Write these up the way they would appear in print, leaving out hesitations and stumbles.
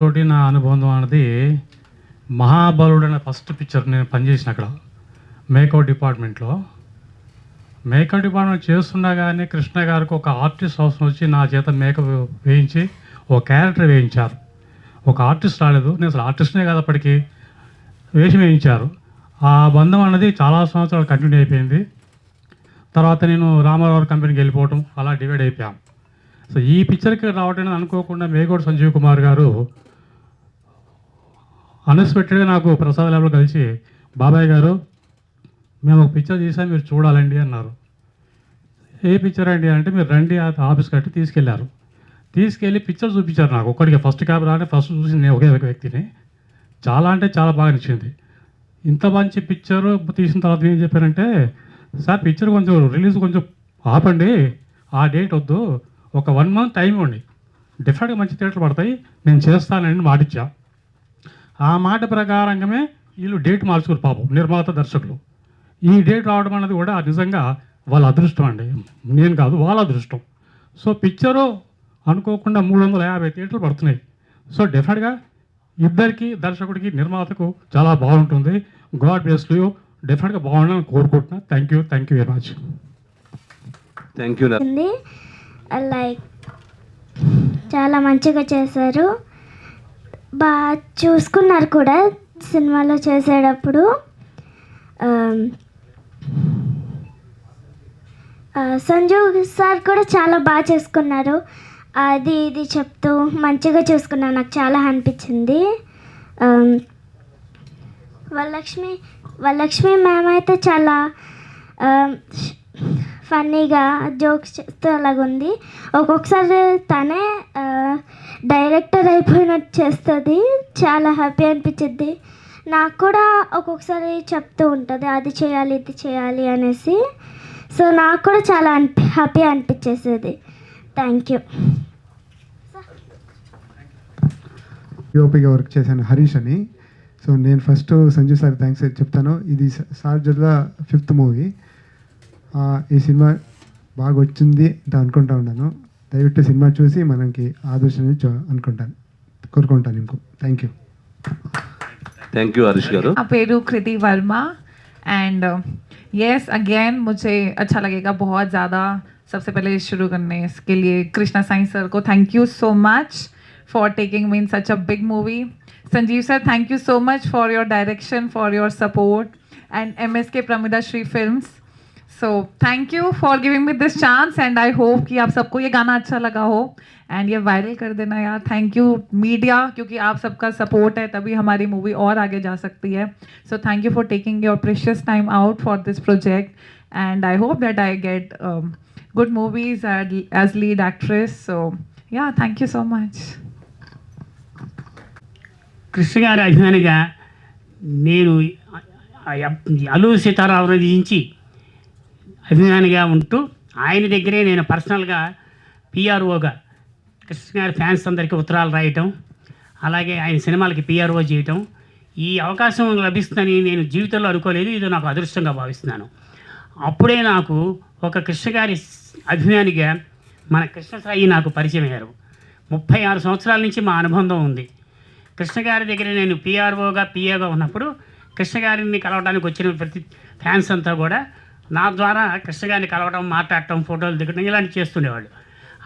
తోటి నా అనుబంధం అనేది మహాబలుడు అనే ఫస్ట్ పిక్చర్ నేను పనిచేసిన అక్కడ మేకప్ డిపార్ట్మెంట్లో. మేకప్ డిపార్ట్మెంట్ చేస్తుండగానే కృష్ణ గారికి ఒక ఆర్టిస్ట్ అవసరం వచ్చి నా చేత మేకప్ వేయించి ఒక క్యారెక్టర్ వేయించారు. ఒక ఆర్టిస్ట్ రాలేదు, నేను అసలు ఆర్టిస్ట్నే కాదు అప్పటికి, వేషం వేయించారు. ఆ బంధం అనేది చాలా సంవత్సరాలు కంటిన్యూ అయిపోయింది. తర్వాత నేను రామారావు కంపెనీకి వెళ్ళిపోవటం అలా డివైడ్ అయిపోయాం. సో ఈ పిక్చర్కి రావటం అనుకోకుండా మేగోడ్ సంజీవ్ కుమార్ గారు అన్ఎక్స్పెక్టెడ్గా నాకు ప్రసాద్ ల్యాబ్లో కలిసి, బాబాయ్ గారు మేము ఒక పిక్చర్ తీసాం, మీరు చూడాలండి అన్నారు. ఏ పిక్చర్ అండి అంటే, మీరు రండి ఆఫీస్ కట్టి తీసుకెళ్లారు. తీసుకెళ్ళి పిక్చర్ చూపించారు నాకు ఒక్కడికి. ఫస్ట్ కెమెరా అంటే ఫస్ట్ చూసింది నేను ఒకే ఒక వ్యక్తిని. చాలా అంటే చాలా బాగా నచ్చింది. ఇంత మంచి పిక్చర్ తీసిన తర్వాత ఏం చెప్పారంటే, సార్ పిక్చర్ కొంచెం రిలీజ్ కొంచెం ఆపండి, ఆ డేట్ వద్దు, ఒక 1 month టైం ఇవ్వండి, డెఫినెట్గా మంచి థియేటర్లు పడతాయి, నేను చేస్తానని మాటిచ్చా. ఆ మాట ప్రకారంగానే వీళ్ళు డేట్ మార్చుకోరు పాపం నిర్మాత దర్శకులు. ఈ డేట్ రావడం అన్నది కూడా నిజంగా వాళ్ళ అదృష్టం అండి, నేను కాదు, వాళ్ళ అదృష్టం. సో పిక్చరు అనుకోకుండా 350 థియేటర్లు పడుతున్నాయి. సో డెఫినెట్గా ఇద్దరికి, దర్శకుడికి నిర్మాతకు చాలా బాగుంటుంది. God bless you. డెఫినెట్గా బాగుండాలని కోరుకుంటున్నా. Thank you very much. Thank you. Like చాలా మంచిగా చేశారు, బాగా చూసుకున్నారు కూడా సినిమాలో చేసేటప్పుడు. సంజీవ్ సార్ కూడా చాలా బాగా చేసుకున్నారు, అది ఇది చెప్తూ మంచిగా చూసుకున్నారు, నాకు చాలా అనిపించింది. వరలక్ష్మి మ్యామ్ అయితే చాలా ఫన్నీగా జోక్స్ చేస్తూ అలాగుంది. ఒక్కొక్కసారి తనే డైరెక్టర్ అయిపోయినట్టు చేస్తుంది, చాలా హ్యాపీ అనిపించింది. నాకు కూడా ఒక్కొక్కసారి చెప్తూ ఉంటుంది అది చేయాలి ఇది చేయాలి అనేసి. సో నాకు కూడా చాలా హ్యాపీ అనిపించేసేది. Thank you. యూఓపిగా వర్క్ చేశాను హరీష్ అని. సో నేను ఫస్ట్ సంజయ్ సార్ థ్యాంక్స్ చెప్తాను. ఇది సార్ జల్లా 5th మూవీ. ఈ సినిమా బాగా వచ్చింది అనుకుంటా ఉన్నాను. దయవిಟ್ಟು సినిమా చూసి మనకి ఆదర్శని కోరుకుంటాను ఇంకో. Thank you. Thank you Harish గారు. నా పేరు కృతి వర్మ एंड यस अगेन मुझे अच्छा लगेगा बहुत ज़्यादा. सबसे पहले शुरू करने के लिए कृष्णा साई सर को thank you so much for taking me in such a big movie. Sanjeev sir thank you so much for your direction, for your support, and MSK Pramida Shri films. So thank you for giving me this chance and I hope कि आप सबको ये गाना अच्छा लगा हो and ये viral कर देना यार. थैंक यू मीडिया, क्योंकि आप सबका सपोर्ट है तभी हमारी मूवी और आगे जा सकती है. So thank you for taking your precious time out for this project and I hope that I get good movies as lead actress. So yeah thank you so much. Krishna గారి అభిమానిగా నేను అల్లు సీతారామరాజు నుంచి అభిమానిగా ఉంటూ ఆయన దగ్గరే నేను పర్సనల్గా పిఆర్ఓగా కృష్ణ గారి ఫ్యాన్స్ అందరికీ ఉత్తరాలు రాయటం, అలాగే ఆయన సినిమాలకి పిఆర్ఓ చేయటం, ఈ అవకాశం లభిస్తుందని నేను జీవితంలో అనుకోలేదు. ఇది నాకు అదృష్టంగా భావిస్తున్నాను. అప్పుడే నాకు ఒక కృష్ణ గారి అభిమానిగా మన కృష్ణ సాయి నాకు పరిచయం అయ్యారు. 36 సంవత్సరాల నుంచి మా అనుబంధం ఉంది. కృష్ణ గారి దగ్గర నేను పిఆర్ఓగా పిఏగా ఉన్నప్పుడు కృష్ణ గారిని కలవడానికి వచ్చిన ప్రతి ఫ్యాన్స్ అంతా కూడా నా ద్వారా కృష్ణ గారిని కలవడం, మాట్లాడటం, ఫోటోలు దిగడం ఇలాంటివి చేస్తుండేవాళ్ళు.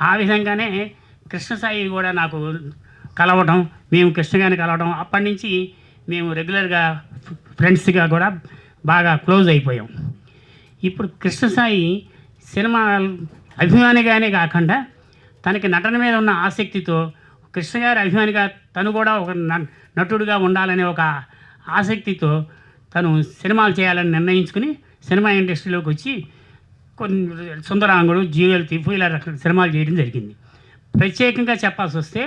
ఆ విధంగానే కృష్ణ సాయి కూడా నాకు కలవడం, మేము కృష్ణ గారిని కలవడం, అప్పటి నుంచి మేము రెగ్యులర్గా ఫ్రెండ్స్గా కూడా బాగా క్లోజ్ అయిపోయాం. ఇప్పుడు కృష్ణ సాయి సినిమా అభిమానిగానే కాకుండా తనకి నటన మీద ఉన్న ఆసక్తితో కృష్ణ గారి అభిమానిగా తను కూడా ఒక నటుడిగా ఉండాలనే ఒక ఆసక్తితో తను సినిమాలు చేయాలని నిర్ణయించుకుని సినిమా ఇండస్ట్రీలోకి వచ్చి కొన్ని సుందరాంగుడు, జ్యువెల్ థీఫ్ ఇలా సినిమాలు చేయడం జరిగింది. ప్రత్యేకంగా చెప్పాల్సి వస్తే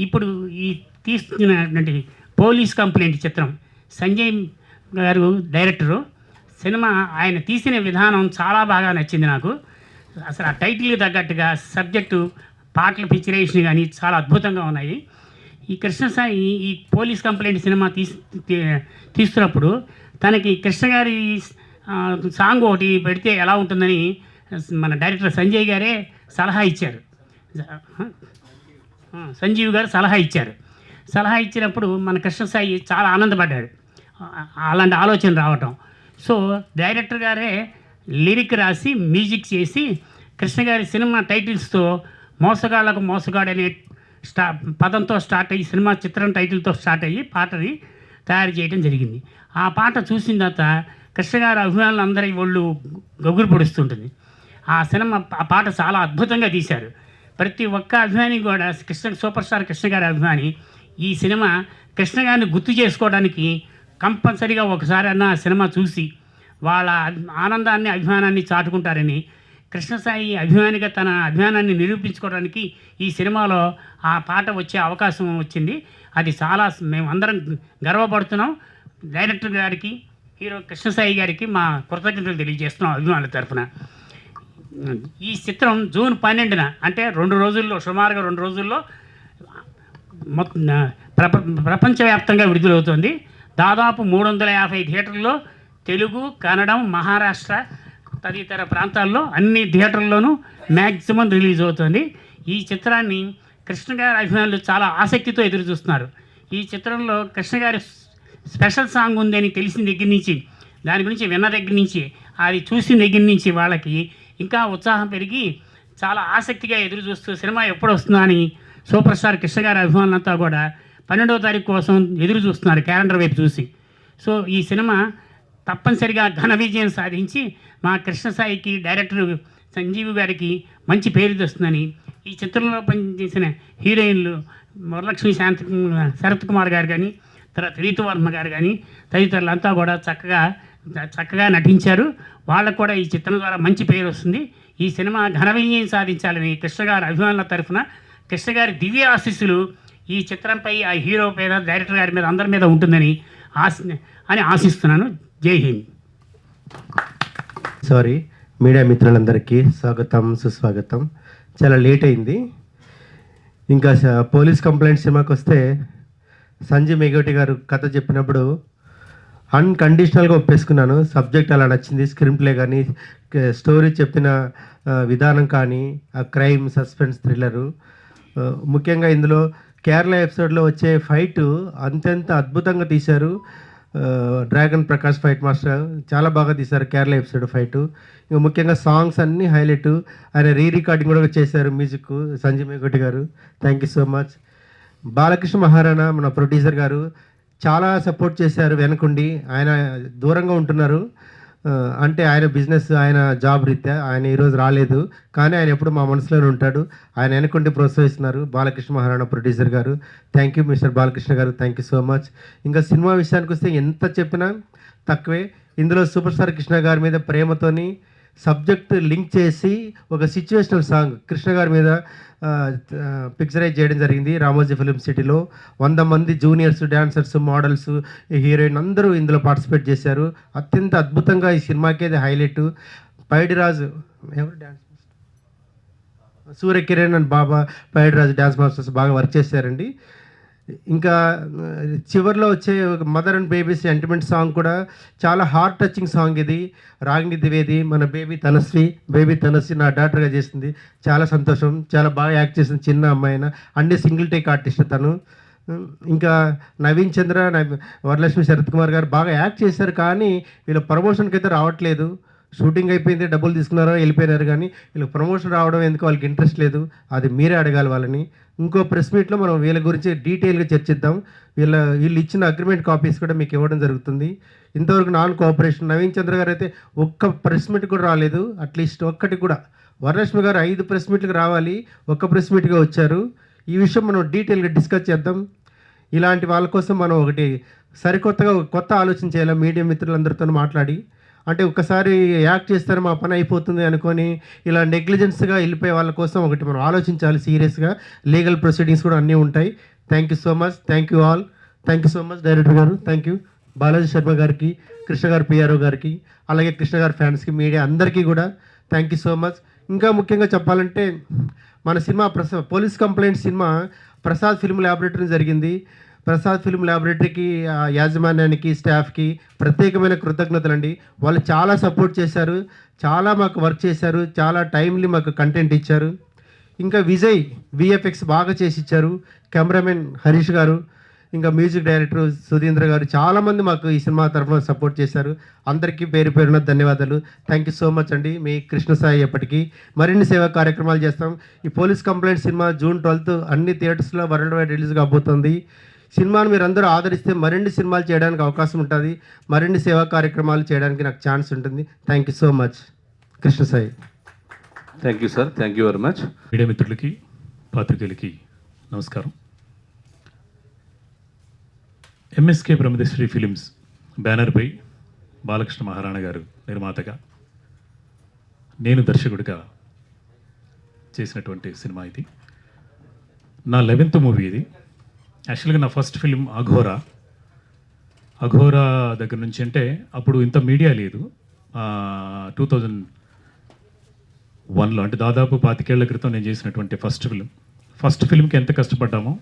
ఇప్పుడు ఈ తీసుకున్నటువంటి పోలీస్ కంప్లైంట్ చిత్రం సంజయ్ గారు డైరెక్టరు, సినిమా ఆయన తీసిన విధానం చాలా బాగా నచ్చింది నాకు. అసలు ఆ టైటిల్కి తగ్గట్టుగా సబ్జెక్టు, పాటల పిక్చరేషన్ కానీ చాలా అద్భుతంగా ఉన్నాయి. ఈ కృష్ణసాయి ఈ పోలీస్ కంప్లైంట్ సినిమా తీస్తున్నప్పుడు తనకి కృష్ణ గారి సాంగ్ ఒకటి పెడితే ఎలా ఉంటుందని మన డైరెక్టర్ సంజయ్ గారే సలహా ఇచ్చారు. సంజీవ్ గారు సలహా ఇచ్చారు. సలహా ఇచ్చినప్పుడు మన కృష్ణసాయి చాలా ఆనందపడ్డాడు, అలాంటి ఆలోచన రావటం. సో డైరెక్టర్ గారే లిరిక్ రాసి మ్యూజిక్ చేసి కృష్ణ గారి సినిమా టైటిల్స్తో మోసగాళ్లకు మోసగాడు అనే పదంతో స్టార్ట్ అయ్యి సినిమా చిత్రం టైటిల్తో స్టార్ట్ అయ్యి పాటని తయారు చేయడం జరిగింది. ఆ పాట చూసిన తర్వాత కృష్ణ గారి అభిమానులు అందరి ఒళ్ళు గొగ్గురు పొడుస్తుంటుంది. ఆ పాట చాలా అద్భుతంగా తీశారు. ప్రతి ఒక్క అభిమాని కూడా సూపర్ స్టార్ కృష్ణ గారి అభిమాని ఈ సినిమా కృష్ణ గారిని గుర్తు చేసుకోవడానికి కంపల్సరీగా ఒకసారి అన్న ఆ సినిమా చూసి వాళ్ళ ఆనందాన్ని అభిమానాన్ని చాటుకుంటారని, కృష్ణసాయి అభిమానిగా తన అభిమానాన్ని నిరూపించుకోవడానికి ఈ సినిమాలో ఆ పాట వచ్చే అవకాశం వచ్చింది. అది చాలా మేము అందరం గర్వపడుతున్నాం. డైరెక్టర్ గారికి, హీరో కృష్ణసాయి గారికి మా కృతజ్ఞతలు తెలియజేస్తున్నాం అభిమానుల తరఫున. ఈ చిత్రం జూన్ 12న అంటే సుమారుగా 2 రోజుల్లో ప్రపంచవ్యాప్తంగా విడుదలవుతుంది. దాదాపు 350 థియేటర్లో తెలుగు, కన్నడం, మహారాష్ట్ర తదితర ప్రాంతాల్లో అన్ని థియేటర్లోనూ మ్యాక్సిమం రిలీజ్ అవుతుంది. ఈ చిత్రాన్ని కృష్ణ గారి అభిమానులు చాలా ఆసక్తితో ఎదురు చూస్తున్నారు. ఈ చిత్రంలో కృష్ణ గారి స్పెషల్ సాంగ్ ఉందని తెలిసిన దగ్గర నుంచి, దాని గురించి విన్న దగ్గర నుంచి, అది చూసిన దగ్గర నుంచి వాళ్ళకి ఇంకా ఉత్సాహం పెరిగి చాలా ఆసక్తిగా ఎదురు చూస్తూ సినిమా ఎప్పుడు వస్తుందా అని సూపర్ స్టార్ కృష్ణ గారి అభిమానులంతా కూడా 12వ తారీఖు కోసం ఎదురు చూస్తున్నారు క్యాలెండర్ వైపు చూసి. సో ఈ సినిమా తప్పనిసరిగా ఘన విజయం సాధించి మా కృష్ణసాయికి, డైరెక్టర్ సంజీవ్ గారికి మంచి పేరు తెస్తుందని, ఈ చిత్రంలో పనిచేసిన హీరోయిన్లు వరలక్ష్మి శరత్ కుమార్ గారు కానీ, తర్వాత రీతువర్మ గారు కానీ తదితరులంతా కూడా చక్కగా నటించారు. వాళ్ళకు కూడా ఈ చిత్రం ద్వారా మంచి పేరు వస్తుంది. ఈ సినిమా ఘన విజయం సాధించాలని కృష్ణ గారి అభిమానుల తరఫున కృష్ణ గారి దివ్య ఆశీస్సులు ఈ చిత్రంపై, ఆ హీరో మీద, డైరెక్టర్ గారి మీద, అందరి మీద ఉంటుందని ఆశిస్తున్నాను. జై హింద్. సారీ, మీడియా మిత్రులందరికీ స్వాగతం, సుస్వాగతం. చాలా లేట్ అయింది. ఇంకా పోలీస్ కంప్లైంట్ సినిమాకి వస్తే సంజయ్ మేఘోటి గారు కథ చెప్పినప్పుడు అన్కండిషనల్గా ఒప్పేసుకున్నాను. సబ్జెక్ట్ అలా నచ్చింది, స్క్రీన్ ప్లే కానీ, స్టోరీ చెప్పిన విధానం కానీ, ఆ క్రైమ్, సస్పెన్స్, థ్రిల్లరు, ముఖ్యంగా ఇందులో కేరళ ఎపిసోడ్లో వచ్చే ఫైటు అంతెంత అద్భుతంగా తీశారు. డ్రాగన్ ప్రకాష్ ఫైట్ మాస్టర్ చాలా బాగా తీశారు కేరళ ఎపిసోడ్ ఫైటు. ఇంకా ముఖ్యంగా సాంగ్స్ అన్నీ హైలైట్. ఆయన రికార్డింగ్ కూడా చేశారు మ్యూజిక్ సంజయ్ మేఘోటి గారు. Thank you so much. Balakrishna Maharana మన ప్రొడ్యూసర్ గారు చాలా సపోర్ట్ చేశారు వెనకుండి. ఆయన దూరంగా ఉంటున్నారు, అంటే ఆయన బిజినెస్, ఆయన జాబ్ రీత్యా ఆయన ఈరోజు రాలేదు, కానీ ఆయన ఎప్పుడు మా మనసులోనే ఉంటాడు. ఆయన వెనకుండి ప్రోత్సహిస్తున్నారు బాలకృష్ణ మహారాణా ప్రొడ్యూసర్ గారు. థ్యాంక్ యూ మిస్టర్ బాలకృష్ణ గారు, థ్యాంక్ యూ సో మచ్. ఇంకా సినిమా విషయానికి వస్తే ఎంత చెప్పినా తక్కువే. ఇందులో సూపర్ స్టార్ కృష్ణ గారి మీద ప్రేమతోని సబ్జెక్ట్ లింక్ చేసి ఒక సిచ్యువేషనల్ సాంగ్ కృష్ణ గారి మీద పిక్చరైజ్ చేయడం జరిగింది. రామోజీ ఫిలిం సిటీలో 100 మంది జూనియర్స్, డాన్సర్స్, మోడల్స్, హీరోయిన్ అందరూ ఇందులో పార్టిసిపేట్ చేశారు. అత్యంత అద్భుతంగా ఈ సినిమాకి అది హైలైట్. పైడిరాజు ఎవరు dance, Surya Kiran and Baba Paidiraju dance masters బాగా వర్క్ చేశారండి. ఇంకా చివరిలో వచ్చే mother and baby sentiment song కూడా చాలా హార్ట్ టచింగ్ సాంగ్. ఇది రాగిణి ద్వివేది మన బేబీ తనశ్రీ నా డాక్టర్గా చేసింది. చాలా సంతోషం, చాలా బాగా యాక్ట్ చేసింది. చిన్న అమ్మాయిన అన్ని సింగిల్ టేక్ ఆర్టిస్ట్ తను. ఇంకా నవీన్ చంద్ర, వరలక్ష్మి శరత్ కుమార్ గారు బాగా యాక్ట్ చేశారు, కానీ వీళ్ళ ప్రమోషన్కి అయితే రావట్లేదు. షూటింగ్ అయిపోయింది, డబ్బులు తీసుకున్నారో వెళ్ళిపోయినారు, కానీ వీళ్ళకి ప్రమోషన్ రావడం ఎందుకు వాళ్ళకి ఇంట్రెస్ట్ లేదు. అది మీరే అడగాలి వాళ్ళని. ఇంకో ప్రెస్ మీట్లో మనం వీళ్ళ గురించి డీటెయిల్గా చర్చిద్దాం. వీళ్ళు ఇచ్చిన అగ్రిమెంట్ కాపీస్ కూడా మీకు ఇవ్వడం జరుగుతుంది. ఇంతవరకు నాన్ కోఆపరేషన్. నవీన్ చంద్ర గారు అయితే ఒక్క ప్రెస్ మీట్ కూడా రాలేదు, అట్లీస్ట్ ఒక్కటి కూడా. వరలక్ష్మి గారు 5 ప్రెస్ మీట్లకు రావాలి, ఒక్క ప్రెస్ మీట్గా వచ్చారు. ఈ విషయం మనం డీటెయిల్గా డిస్కస్ చేద్దాం. ఇలాంటి వాళ్ళ కోసం మనం ఒకటి సరికొత్తగా కొత్త ఆలోచన చేయాలి. మీడియా మిత్రులందరితో మాట్లాడి, అంటే ఒకసారి యాక్ట్ చేస్తారు మా పని అయిపోతుంది అనుకొని ఇలా నెగ్లిజెన్స్గా వెళ్ళిపోయే వాళ్ళ కోసం ఒకటి మనం ఆలోచించాలి సీరియస్గా. లీగల్ ప్రొసీడింగ్స్ కూడా అన్నీ ఉంటాయి. Thank you so much, thank you all, thank you so much director గారు, థ్యాంక్ యూ బాలాజీ శర్మ గారికి, కృష్ణ గారు పిఆర్ఓ గారికి, అలాగే కృష్ణ గారి ఫ్యాన్స్కి, మీడియా అందరికీ కూడా థ్యాంక్ యూ సో మచ్. ఇంకా ముఖ్యంగా చెప్పాలంటే మన cinema police complaint cinema Prasad film laboratory జరిగింది. ప్రసాద్ ఫిల్మ్ ల్యాబొరేటరీకి, యాజమాన్యానికి, స్టాఫ్కి ప్రత్యేకమైన కృతజ్ఞతలు అండి. వాళ్ళు చాలా సపోర్ట్ చేశారు, చాలా మాకు వర్క్ చేశారు, చాలా టైమ్లీ మాకు కంటెంట్ ఇచ్చారు. ఇంకా విజయ్ విఎఫ్ఎక్స్ బాగా చేసి ఇచ్చారు. కెమెరామెన్ హరీష్ గారు ఇంకా మ్యూజిక్ డైరెక్టర్ సుధీంద్ర గారు చాలామంది మాకు ఈ సినిమా తరఫున సపోర్ట్ చేశారు. అందరికీ పేరు పేరున ధన్యవాదాలు. థ్యాంక్ యూ సో మచ్ అండి. మీ కృష్ణ సాయి ఎప్పటికీ మరిన్ని సేవా కార్యక్రమాలు చేస్తాం. ఈ police complaint cinema June 12th అన్ని థియేటర్స్లో వరల్డ్ వైడ్ రిలీజ్ కాబోతుంది. సినిమాను మీరు అందరూ ఆదరిస్తే మరిన్ని సినిమాలు చేయడానికి అవకాశం ఉంటుంది, మరిన్ని సేవా కార్యక్రమాలు చేయడానికి నాకు ఛాన్స్ ఉంటుంది. Thank you so much. Krishna Sai. Thank you sir, thank you very much. Media మిత్రులకి, పాత్రికేయులకి నమస్కారం. ఎంఎస్కే బ్రహ్మదేశ్వరి ఫిలిమ్స్ బ్యానర్పై బాలకృష్ణ మహారాణా గారు నిర్మాతగా, నేను దర్శకుడిగా చేసినటువంటి సినిమా ఇది. నా 11th మూవీ ఇది. యాక్చువల్గా నా ఫస్ట్ ఫిలిం అఘోరా దగ్గర నుంచి, అంటే అప్పుడు ఇంత మీడియా లేదు. 2001లో, అంటే దాదాపు 25 ఏళ్ల క్రితం నేను చేసినటువంటి ఫస్ట్ ఫిలింకి ఎంత కష్టపడ్డామో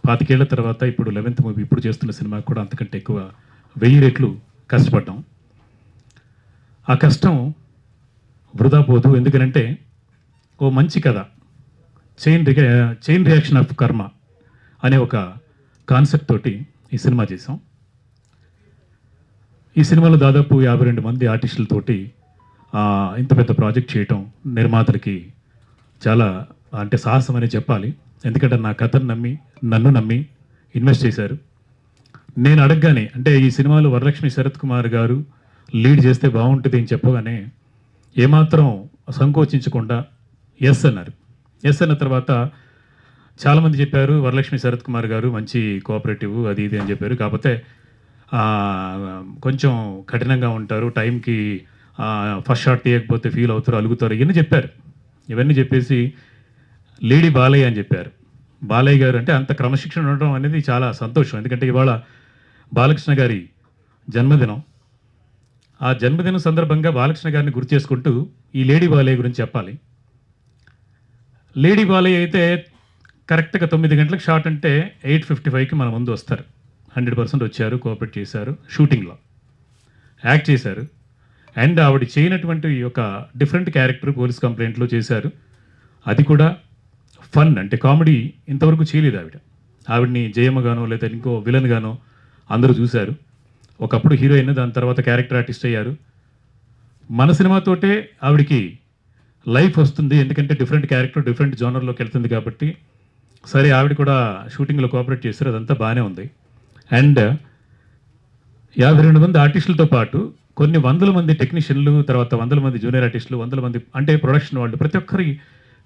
25 ఏళ్ల తర్వాత ఇప్పుడు 11th మూవీ ఇప్పుడు చేస్తున్న సినిమా కూడా అంతకంటే ఎక్కువ 1000 రెట్లు కష్టపడ్డాం. ఆ కష్టం వృధా పోదు. ఎందుకనంటే ఓ మంచి కథ, చైన్ రియాక్షన్ ఆఫ్ కర్మ అనే ఒక కాన్సెప్ట్ తోటి ఈ సినిమా చేసాం. ఈ సినిమాలో దాదాపు 52 మంది ఆర్టిస్టులతోటి ఇంత పెద్ద ప్రాజెక్ట్ చేయటం నిర్మాతలకి చాలా అంటే సాహసం అని చెప్పాలి. ఎందుకంటే నా కథను నన్ను నమ్మి ఇన్వెస్ట్ చేశారు. నేను అడగగానే, అంటే ఈ సినిమాలో వరలక్ష్మి శరత్ కుమార్ గారు లీడ్ చేస్తే బాగుంటుంది అని చెప్పగానే ఏమాత్రం సంకోచించకుండా ఎస్ అన్నారు. ఎస్ అన్న తర్వాత చాలామంది చెప్పారు వరలక్ష్మి శరత్ కుమార్ గారు మంచి కోఆపరేటివ్ అది ఇది అని చెప్పారు. కాకపోతే కొంచెం కఠినంగా ఉంటారు, టైంకి ఫస్ట్ షాట్ తీయకపోతే ఫీల్ అవుతారు, అలుగుతారు, ఇవన్నీ చెప్పారు. ఇవన్నీ చెప్పేసి లేడీ బాలయ్య అని చెప్పారు. బాలయ్య గారు అంటే అంత క్రమశిక్షణ ఉండడం అనేది చాలా సంతోషం. ఎందుకంటే ఇవాళ బాలకృష్ణ గారి జన్మదినం. ఆ జన్మదినం సందర్భంగా బాలకృష్ణ గారిని గుర్తు చేసుకుంటూ ఈ లేడీ బాలయ్య గురించి చెప్పాలి. లేడీ బాలయ్య అయితే కరెక్ట్గా 9 గంటలకు షాట్ అంటే 8:55కి మన ముందు వస్తారు. 100% వచ్చారు, కోఆపరేట్ చేశారు, షూటింగ్లో యాక్ట్ చేశారు. అండ్ ఆవిడ చేయనటువంటి ఒక డిఫరెంట్ క్యారెక్టర్ పోలీస్ కంప్లైంట్లో చేశారు. అది కూడా ఫన్, అంటే కామెడీ ఇంతవరకు చేయలేదు ఆవిడని జయమ్మగానో లేదా ఇంకో విలన్ గానో అందరూ చూశారు. ఒకప్పుడు హీరోయిన్, దాని తర్వాత క్యారెక్టర్ ఆర్టిస్ట్ అయ్యారు. మన సినిమాతోటే ఆవిడికి లైఫ్ వస్తుంది, ఎందుకంటే డిఫరెంట్ క్యారెక్టర్ డిఫరెంట్ జోనర్లోకి వెళ్తుంది కాబట్టి. సరే, ఆవిడ కూడా షూటింగ్లో కోఆపరేట్ చేశారు, అదంతా బాగానే ఉంది. అండ్ 52 మంది ఆర్టిస్టులతో పాటు కొన్ని 100 మంది టెక్నీషియన్లు, తర్వాత 100 మంది జూనియర్ ఆర్టిస్టులు, 100 మంది అంటే ప్రొడక్షన్ వాళ్ళు, ప్రతి ఒక్కరి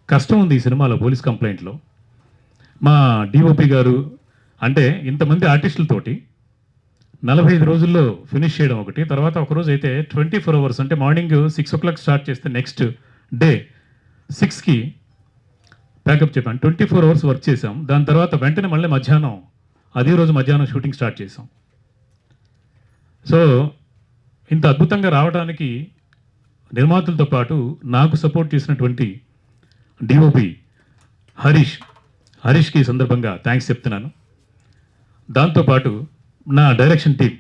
కష్టం ఉంది ఈ సినిమాలో. పోలీస్ కంప్లైంట్లో మా డిఓపి గారు అంటే ఇంతమంది ఆర్టిస్టులతోటి 45 రోజుల్లో ఫినిష్ చేయడం ఒకటి. తర్వాత ఒకరోజు అయితే 24 hours, అంటే మార్నింగ్ 6 o'clock స్టార్ట్ చేస్తే నెక్స్ట్ డే 6కి ప్యాకప్ చెప్పాను. 24 hours వర్క్ చేసాం. దాని తర్వాత వెంటనే మళ్ళీ అదే రోజు మధ్యాహ్నం షూటింగ్ స్టార్ట్ చేసాం. సో ఇంత అద్భుతంగా రావడానికి నిర్మాతలతో పాటు నాకు సపోర్ట్ చేసినటువంటి డిఓపి హరీష్కి ఈ సందర్భంగా థ్యాంక్స్ చెప్తున్నాను. దాంతోపాటు నా డైరెక్షన్ టీం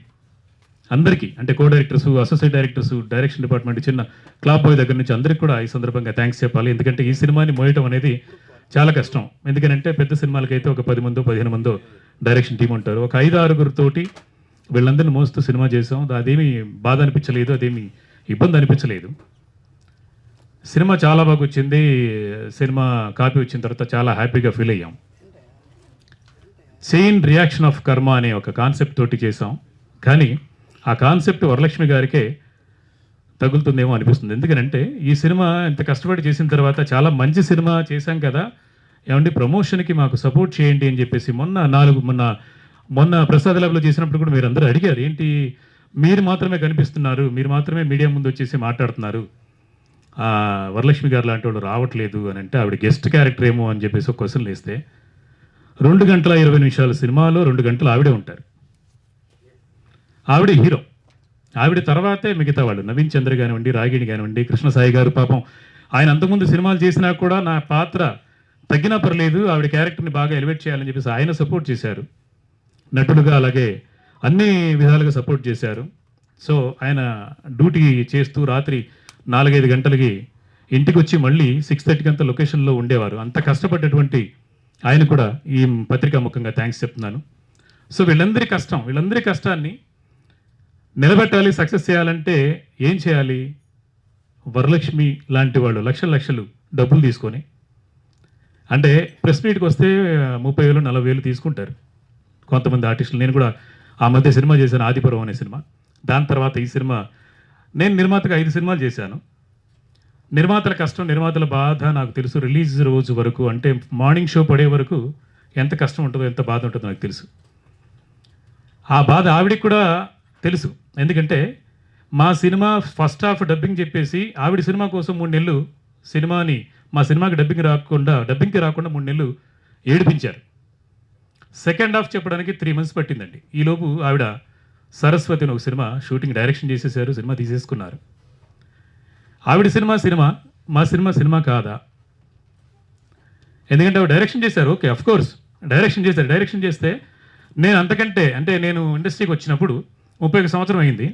అందరికీ, అంటే co directors, associate directors, direction department, చిన్న క్లాప్ బాయ్ దగ్గర నుంచి అందరికీ కూడా ఈ సందర్భంగా థ్యాంక్స్ చెప్పాలి. ఎందుకంటే ఈ సినిమాని మోయటం అనేది చాలా కష్టం. ఎందుకంటే పెద్ద సినిమాలకైతే ఒక 10 మందో 15 మందో డైరెక్షన్ టీం ఉంటారు. ఒక 5-6 తోటి వీళ్ళందరినీ మోస్తూ సినిమా చేసాం. అదేమీ బాధ అనిపించలేదు, అదేమీ ఇబ్బంది అనిపించలేదు. సినిమా చాలా బాగా వచ్చింది. సినిమా కాపీ వచ్చిన తర్వాత చాలా హ్యాపీగా ఫీల్ అయ్యాం. చైన్ రియాక్షన్ ఆఫ్ కర్మ అనే ఒక కాన్సెప్ట్ తోటి చేసాం. కానీ ఆ కాన్సెప్ట్ వరలక్ష్మి గారికే తగులుతుందేమో అనిపిస్తుంది. ఎందుకంటే ఈ సినిమా ఇంత కష్టపడి చేసిన తర్వాత చాలా మంచి సినిమా చేశాం కదా, ఏమండి ప్రమోషన్కి మాకు సపోర్ట్ చేయండి అని చెప్పేసి మొన్న ప్రసాద్ ల్యాబ్లో చేసినప్పుడు కూడా మీరు అందరూ అడిగారు, ఏంటి మీరు మాత్రమే కనిపిస్తున్నారు, మీరు మాత్రమే మీడియా ముందు వచ్చేసి మాట్లాడుతున్నారు, వరలక్ష్మి గారు లాంటి వాళ్ళు రావట్లేదు అని. అంటే ఆవిడ గెస్ట్ క్యారెక్టర్ ఏమో అని చెప్పేసి ఒక క్వశ్చన్లు వేస్తే 2 గంటల 20 నిమిషాల సినిమాలో 2 గంటలు ఆవిడే ఉంటారు. ఆవిడే హీరో. ఆవిడ తర్వాతే మిగతా వాళ్ళు, నవీన్ చంద్ర కానివ్వండి, రాగిణి కానివ్వండి, కృష్ణసాయి గారు. పాపం ఆయన అంతకుముందు సినిమాలు చేసినా కూడా నా పాత్ర తగ్గినా పర్లేదు, ఆవిడ క్యారెక్టర్ని బాగా ఎలివేట్ చేయాలని చెప్పేసి ఆయన సపోర్ట్ చేశారు. నటుడుగా అలాగే అన్ని విధాలుగా సపోర్ట్ చేశారు. సో ఆయన డ్యూటీ చేస్తూ రాత్రి 4-5 గంటలకి ఇంటికి వచ్చి మళ్ళీ 6:30కి అంతా లొకేషన్లో ఉండేవారు. అంత కష్టపడ్డటువంటి ఆయన కూడా ఈ పత్రికా ముఖంగా థ్యాంక్స్ చెప్తున్నాను. సో వీళ్ళందరి కష్టాన్ని నిలబెట్టాలి, సక్సెస్ చేయాలంటే ఏం చేయాలి? వరలక్ష్మి లాంటి వాళ్ళు లక్షలు డబ్బులు తీసుకొని, అంటే ప్రెస్ మీట్కి వస్తే 30,000 40,000 తీసుకుంటారు కొంతమంది ఆర్టిస్టులు. నేను కూడా ఆ మధ్య సినిమా చేశాను, ఆదిపురం అనే సినిమా. దాని తర్వాత ఈ సినిమా, నేను నిర్మాతగా 5 సినిమాలు చేశాను. నిర్మాతల కష్టం, నిర్మాతల బాధ నాకు తెలుసు. రిలీజ్ రోజు వరకు, అంటే మార్నింగ్ షో పడే వరకు ఎంత కష్టం ఉంటుందో, ఎంత బాధ ఉంటుందో నాకు తెలుసు. ఆ బాధ ఆవిడికి కూడా తెలుసు. ఎందుకంటే మా సినిమా ఫస్ట్ హాఫ్ డబ్బింగ్ చెప్పేసి ఆవిడ సినిమా కోసం 3 నెలలు మా సినిమాకి డబ్బింగ్కి రాకుండా 3 నెలలు ఏడిపించారు. సెకండ్ హాఫ్ చెప్పడానికి 3 months పట్టిందండి. ఈలోపు ఆవిడ సరస్వతి అని ఒక సినిమా షూటింగ్ డైరెక్షన్ చేసేసారు, సినిమా తీసేసుకున్నారు. ఆవిడ సినిమా మా సినిమా కాదా? ఎందుకంటే ఆవిడ డైరెక్షన్ చేశారు, ఓకే, అఫ్ కోర్స్ డైరెక్షన్ చేస్తే నేను అంతకంటే, అంటే నేను ఇండస్ట్రీకి వచ్చినప్పుడు 31 సంవత్సరం అయింది,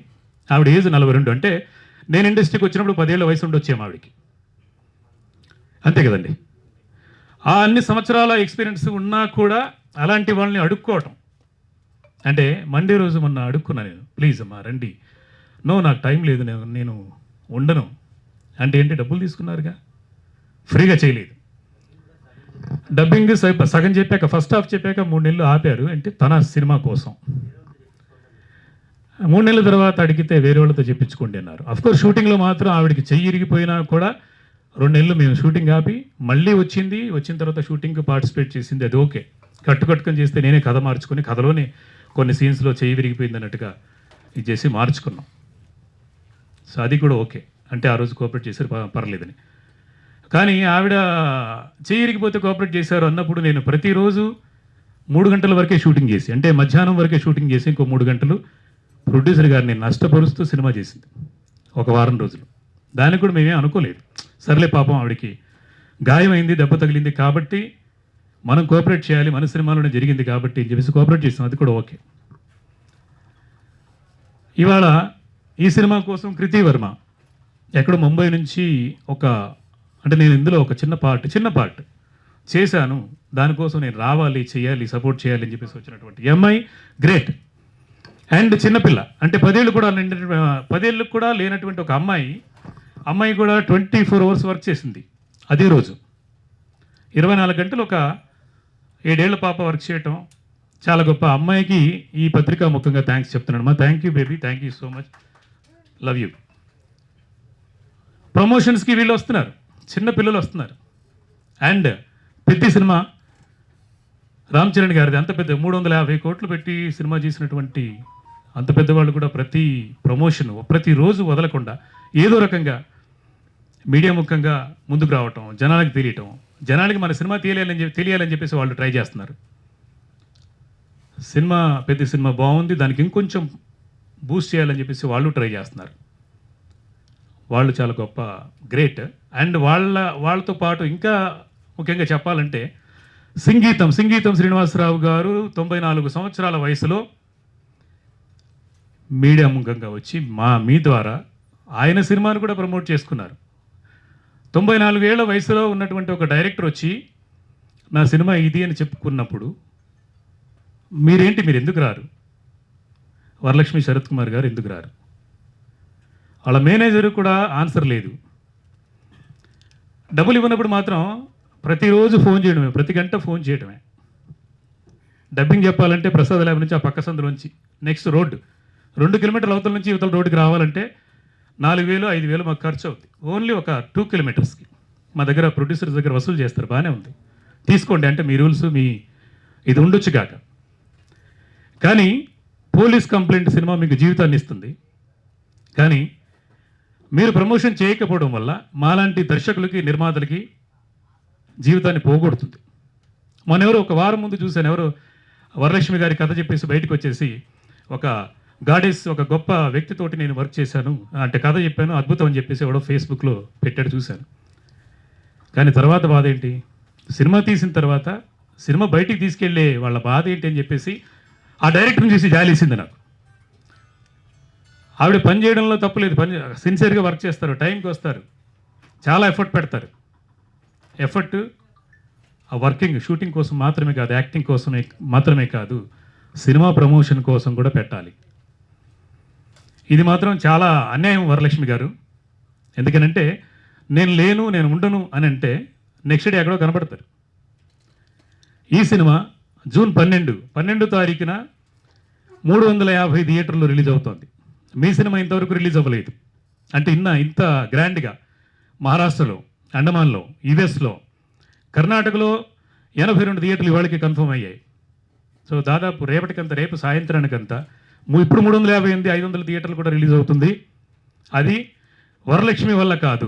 ఆవిడ ఏజ్ 42. అంటే నేను ఇండస్ట్రీకి వచ్చినప్పుడు 10 ఏళ్ల వయసు ఉండొచ్చేమో ఆవిడకి, అంతే కదండి. ఆ అన్ని సంవత్సరాల ఎక్స్పీరియన్స్ ఉన్నా కూడా అలాంటి వాళ్ళని అడుక్కోవటం, అంటే మండే రోజు మొన్న అడుక్కున్నా నేను, ప్లీజ్ అమ్మా రండి, నాకు టైం లేదు, నేను ఉండను అంటే ఏంటి? డబ్బులు తీసుకున్నారుగా, ఫ్రీగా చేయలేదు. డబ్బింగ్ సగం చెప్పాక, ఫస్ట్ హాఫ్ చెప్పాక 3 నెలలు ఆపారు, అంటే తన సినిమా కోసం. 3 నెలల తర్వాత అడిగితే వేరే వాళ్ళతో చెప్పించుకోండి అన్నారు. అఫ్కోర్స్ షూటింగ్లో మాత్రం ఆవిడకి చెయ్యి ఇరిగిపోయినా కూడా 2 నెలలు మేము షూటింగ్ ఆపి మళ్ళీ వచ్చిన తర్వాత షూటింగ్కి పార్టిసిపేట్ చేసింది, అది ఓకే. కట్టుకొని చేస్తే నేనే కథ మార్చుకొని, కథలోనే కొన్ని సీన్స్లో చెయ్యి విరిగిపోయింది అన్నట్టుగా ఇది చేసి మార్చుకున్నాం. సో అది కూడా ఓకే, అంటే ఆ రోజు కోఆపరేట్ చేశారు, పర్లేదని. కానీ ఆవిడ చెయ్యి ఇరిగిపోతే కోఆపరేట్ చేశారు అన్నప్పుడు నేను ప్రతిరోజు 3 గంటల వరకే షూటింగ్ చేసి, అంటే మధ్యాహ్నం వరకే షూటింగ్ చేసి ఇంకో 3 గంటలు ప్రొడ్యూసర్ గారిని నష్టపరుస్తూ సినిమా చేసింది ఒక వారం రోజులు. దానికి కూడా మేమేం అనుకోలేదు, సర్లే పాపం ఆవిడకి గాయమైంది, దెబ్బ తగిలింది కాబట్టి మనం కోఆపరేట్ చేయాలి, మన సినిమాలోనే జరిగింది కాబట్టి అని చెప్పేసి కోఆపరేట్ చేస్తాం, అది కూడా ఓకే. ఇవాళ ఈ సినిమా కోసం కృతి వర్మ ఎక్కడో ముంబై నుంచి అంటే నేను ఇందులో ఒక చిన్న పార్ట్ చేశాను, దానికోసం నేను రావాలి, చేయాలి, సపోర్ట్ చేయాలి అని చెప్పేసి వచ్చినటువంటి ఎంఐ గ్రేట్. అండ్ చిన్నపిల్ల, అంటే 10 ఏళ్ళు కూడా లేనటువంటి ఒక అమ్మాయి కూడా 24 hours వర్క్ చేసింది అదే రోజు. 24 గంటలు ఒక 7 ఏళ్ల పాప వర్క్ చేయటం చాలా గొప్ప. అమ్మాయికి ఈ పత్రికా ముఖంగా థ్యాంక్స్ చెప్తున్నాను అమ్మా. Thank you baby, thank you so much, love you. ప్రమోషన్స్కి వీళ్ళు వస్తున్నారు, చిన్న పిల్లలు వస్తున్నారు. అండ్ పెద్ద సినిమా రామ్ చరణ్ గారిది, అంత పెద్ద 350 కోట్లు పెట్టి సినిమా చేసినటువంటి అంత పెద్దవాళ్ళు కూడా ప్రతి ప్రమోషన్ ప్రతిరోజు వదలకుండా ఏదో రకంగా మీడియా ముఖంగా ముందుకు రావటం, జనాలకు తెలియటం, జనాలకి మన సినిమా తెలియాలని చెప్పేసి వాళ్ళు ట్రై చేస్తున్నారు. పెద్ద సినిమా బాగుంది, దానికి ఇంకొంచెం బూస్ట్ చేయాలని చెప్పేసి వాళ్ళు ట్రై చేస్తున్నారు. వాళ్ళు చాలా గొప్ప గ్రేట్. అండ్ వాళ్ళతో పాటు ఇంకా ముఖ్యంగా చెప్పాలంటే సంగీతం శ్రీనివాసరావు గారు 94 సంవత్సరాల వయసులో మీడియా ముఖంగా వచ్చి మీ ద్వారా ఆయన సినిమాను కూడా ప్రమోట్ చేసుకున్నారు. 94 ఏళ్ల వయసులో ఉన్నటువంటి ఒక డైరెక్టర్ వచ్చి నా సినిమా ఇది అని చెప్పుకున్నప్పుడు మీరు ఎందుకు రారు? వరలక్ష్మి శరత్ కుమార్ గారు ఎందుకు రారు? వాళ్ళ మేనేజర్ కూడా ఆన్సర్ లేదు. డబ్బులు ఇవ్వనప్పుడు మాత్రం ప్రతిరోజు ఫోన్ చేయడమే, ప్రతి గంట ఫోన్ చేయడమే. డబ్బింగ్ చెప్పాలంటే ప్రసాద్ ల్యాబ్ నుంచి ఆ పక్క సందులోంచి నెక్స్ట్ రోడ్డు 2 కిలోమీటర్ల అవతల నుంచి ఇవతల రోడ్డుకి రావాలంటే 4,000 5,000 మాకు ఖర్చు అవుతుంది. ఓన్లీ ఒక 2 kilometers మా దగ్గర ప్రొడ్యూసర్స్ దగ్గర వసూలు చేస్తారు, బాగానే ఉంది, తీసుకోండి అంటే మీ రూల్స్ ఇది ఉండొచ్చు కాక. కానీ పోలీస్ కంప్లైంట్ సినిమా మీకు జీవితాన్ని ఇస్తుంది, కానీ మీరు ప్రమోషన్ చేయకపోవడం వల్ల మాలాంటి దర్శకులకి, నిర్మాతలకి జీవితాన్ని పోగొడుతుంది. ఎవరో ఒక వారం ముందు చూశాను, ఎవరో వరలక్ష్మి గారి కథ చెప్పేసి బయటకు వచ్చేసి ఒక గాడెస్, ఒక గొప్ప వ్యక్తితోటి నేను వర్క్ చేశాను అంటే కథ చెప్పాను, అద్భుతం అని చెప్పేసి ఎవడో ఫేస్బుక్లో పెట్టాడు, చూశాను. కానీ తర్వాత బాధ ఏంటి? సినిమా తీసిన తర్వాత సినిమా బయటికి తీసుకెళ్లే వాళ్ళ బాధ ఏంటి అని చెప్పేసి ఆ డైరెక్టర్ని చూసి జాలేసింది నాకు. ఆవిడ పని చేయడంలో తప్పులేదు, సిన్సియర్గా వర్క్ చేస్తారు, టైంకి వస్తారు, చాలా ఎఫర్ట్ పెడతారు. ఆ వర్కింగ్ షూటింగ్ కోసం మాత్రమే కాదు, యాక్టింగ్ కోసమే మాత్రమే కాదు, సినిమా ప్రమోషన్ కోసం కూడా పెట్టాలి. ఇది మాత్రం చాలా అన్యాయం వరలక్ష్మి గారు. ఎందుకనంటే నేను లేను, నేను ఉండను అని అంటే నెక్స్ట్ డే ఎక్కడో కనపడతారు. ఈ సినిమా జూన్ 12 తారీఖున 350 థియేటర్లో రిలీజ్ అవుతోంది. మీ సినిమా ఇంతవరకు రిలీజ్ అవ్వలేదు. అంటే ఇంత గ్రాండ్గా మహారాష్ట్రలో, అండమాన్లో, యుఎస్లో, కర్ణాటకలో 82 థియేటర్లు ఇవాళకి కన్ఫర్మ్ అయ్యాయి. సో దాదాపు రేపు సాయంత్రానికంతా ఇప్పుడు 358 500 థియేటర్లు కూడా రిలీజ్ అవుతుంది. అది వరలక్ష్మి వల్ల కాదు,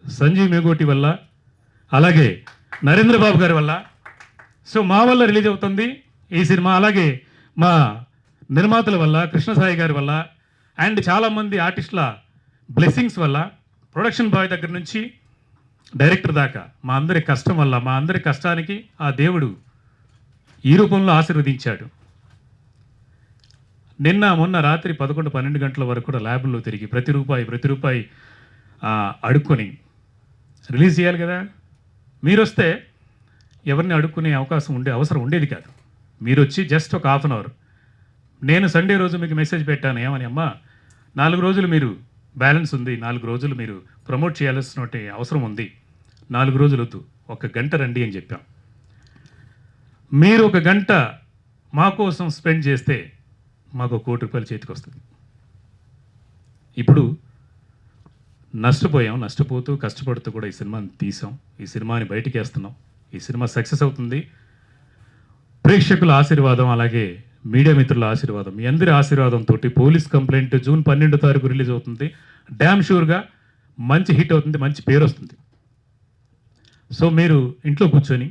సంజీవ్ మేగోటి వల్ల, అలాగే నరేంద్ర బాబు గారి వల్ల. సో మా వల్ల రిలీజ్ అవుతుంది ఈ సినిమా. అలాగే మా నిర్మాతల వల్ల, కృష్ణసాయి గారి వల్ల, అండ్ చాలామంది ఆర్టిస్టుల బ్లెస్సింగ్స్ వల్ల, ప్రొడక్షన్ బాయ్ దగ్గర నుంచి డైరెక్టర్ దాకా మా అందరి కష్టం వల్ల, మా అందరి కష్టానికి ఆ దేవుడు ఈ రూపంలో ఆశీర్వదించాడు. మొన్న రాత్రి 11-12 గంటల వరకు కూడా ల్యాబ్లో తిరిగి ప్రతి రూపాయి అడుక్కొని రిలీజ్ చేయాలి కదా. మీరు వస్తే ఎవరిని అడుక్కునే అవసరం ఉండేది కాదు. మీరు వచ్చి జస్ట్ ఒక హాఫ్ అన్ అవర్, నేను సండే రోజు మీకు మెసేజ్ పెట్టాను ఏమని, అమ్మా 4 రోజులు మీరు బ్యాలెన్స్ ఉంది, 4 రోజులు మీరు ప్రమోట్ చేయాల్సిన అవసరం ఉంది, 4 రోజులు వద్దు, 1 గంట రండి అని చెప్పాం. మీరు 1 గంట మా కోసం స్పెండ్ చేస్తే మాకు 1 కోటి రూపాయలు చేతికి వస్తుంది. ఇప్పుడు నష్టపోతూ కష్టపడుతూ కూడా ఈ సినిమాని తీసాం, ఈ సినిమాని బయటికి వేస్తున్నాం. ఈ సినిమా సక్సెస్ అవుతుంది. ప్రేక్షకుల ఆశీర్వాదం, అలాగే మీడియా మిత్రుల ఆశీర్వాదం, మీ అందరి ఆశీర్వాదంతో పోలీస్ కంప్లైంట్ జూన్ 12 తారీఖు రిలీజ్ అవుతుంది. డ్యామ్ షూర్గా మంచి హిట్ అవుతుంది, మంచి పేరు వస్తుంది. సో మీరు ఇంట్లో కూర్చొని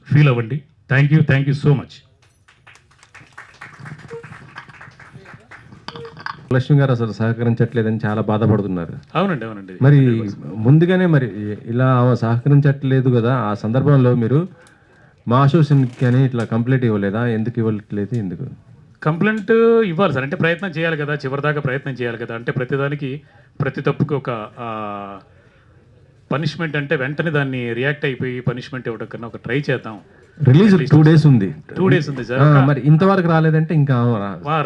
ఫీల్ అవ్వండి. Thank you so much. Lakshmi గారు అసలు సహకరించట్లేదని చాలా బాధపడుతున్నారు. అవునండి. మరి ముందుగానే మరి ఇలా ఆమె సహకరించట్లేదు కదా, ఆ సందర్భంలో మీరు మా అసోసియేషన్కి అని ఇట్లా కంప్లైంట్ ఇవ్వలేదా? ఎందుకు ఇవ్వట్లేదు? ఎందుకు కంప్లైంట్ ఇవ్వాలి సార్? అంటే ప్రయత్నం చేయాలి కదా, చివరిదాకా ప్రయత్నం చేయాలి కదా. అంటే ప్రతి తప్పుకి ఒక పనిష్మెంట్, అంటే వెంటనే దాన్ని రియాక్ట్ అయిపోయి పనిష్మెంట్ ఇవ్వడం కన్నా ఒక ట్రై చేద్దాం. రిలీజ్ 2 days ఉంది. 2 days ఉంది సార్. మరి ఇంతవరకు రాలేదంటే ఇంకా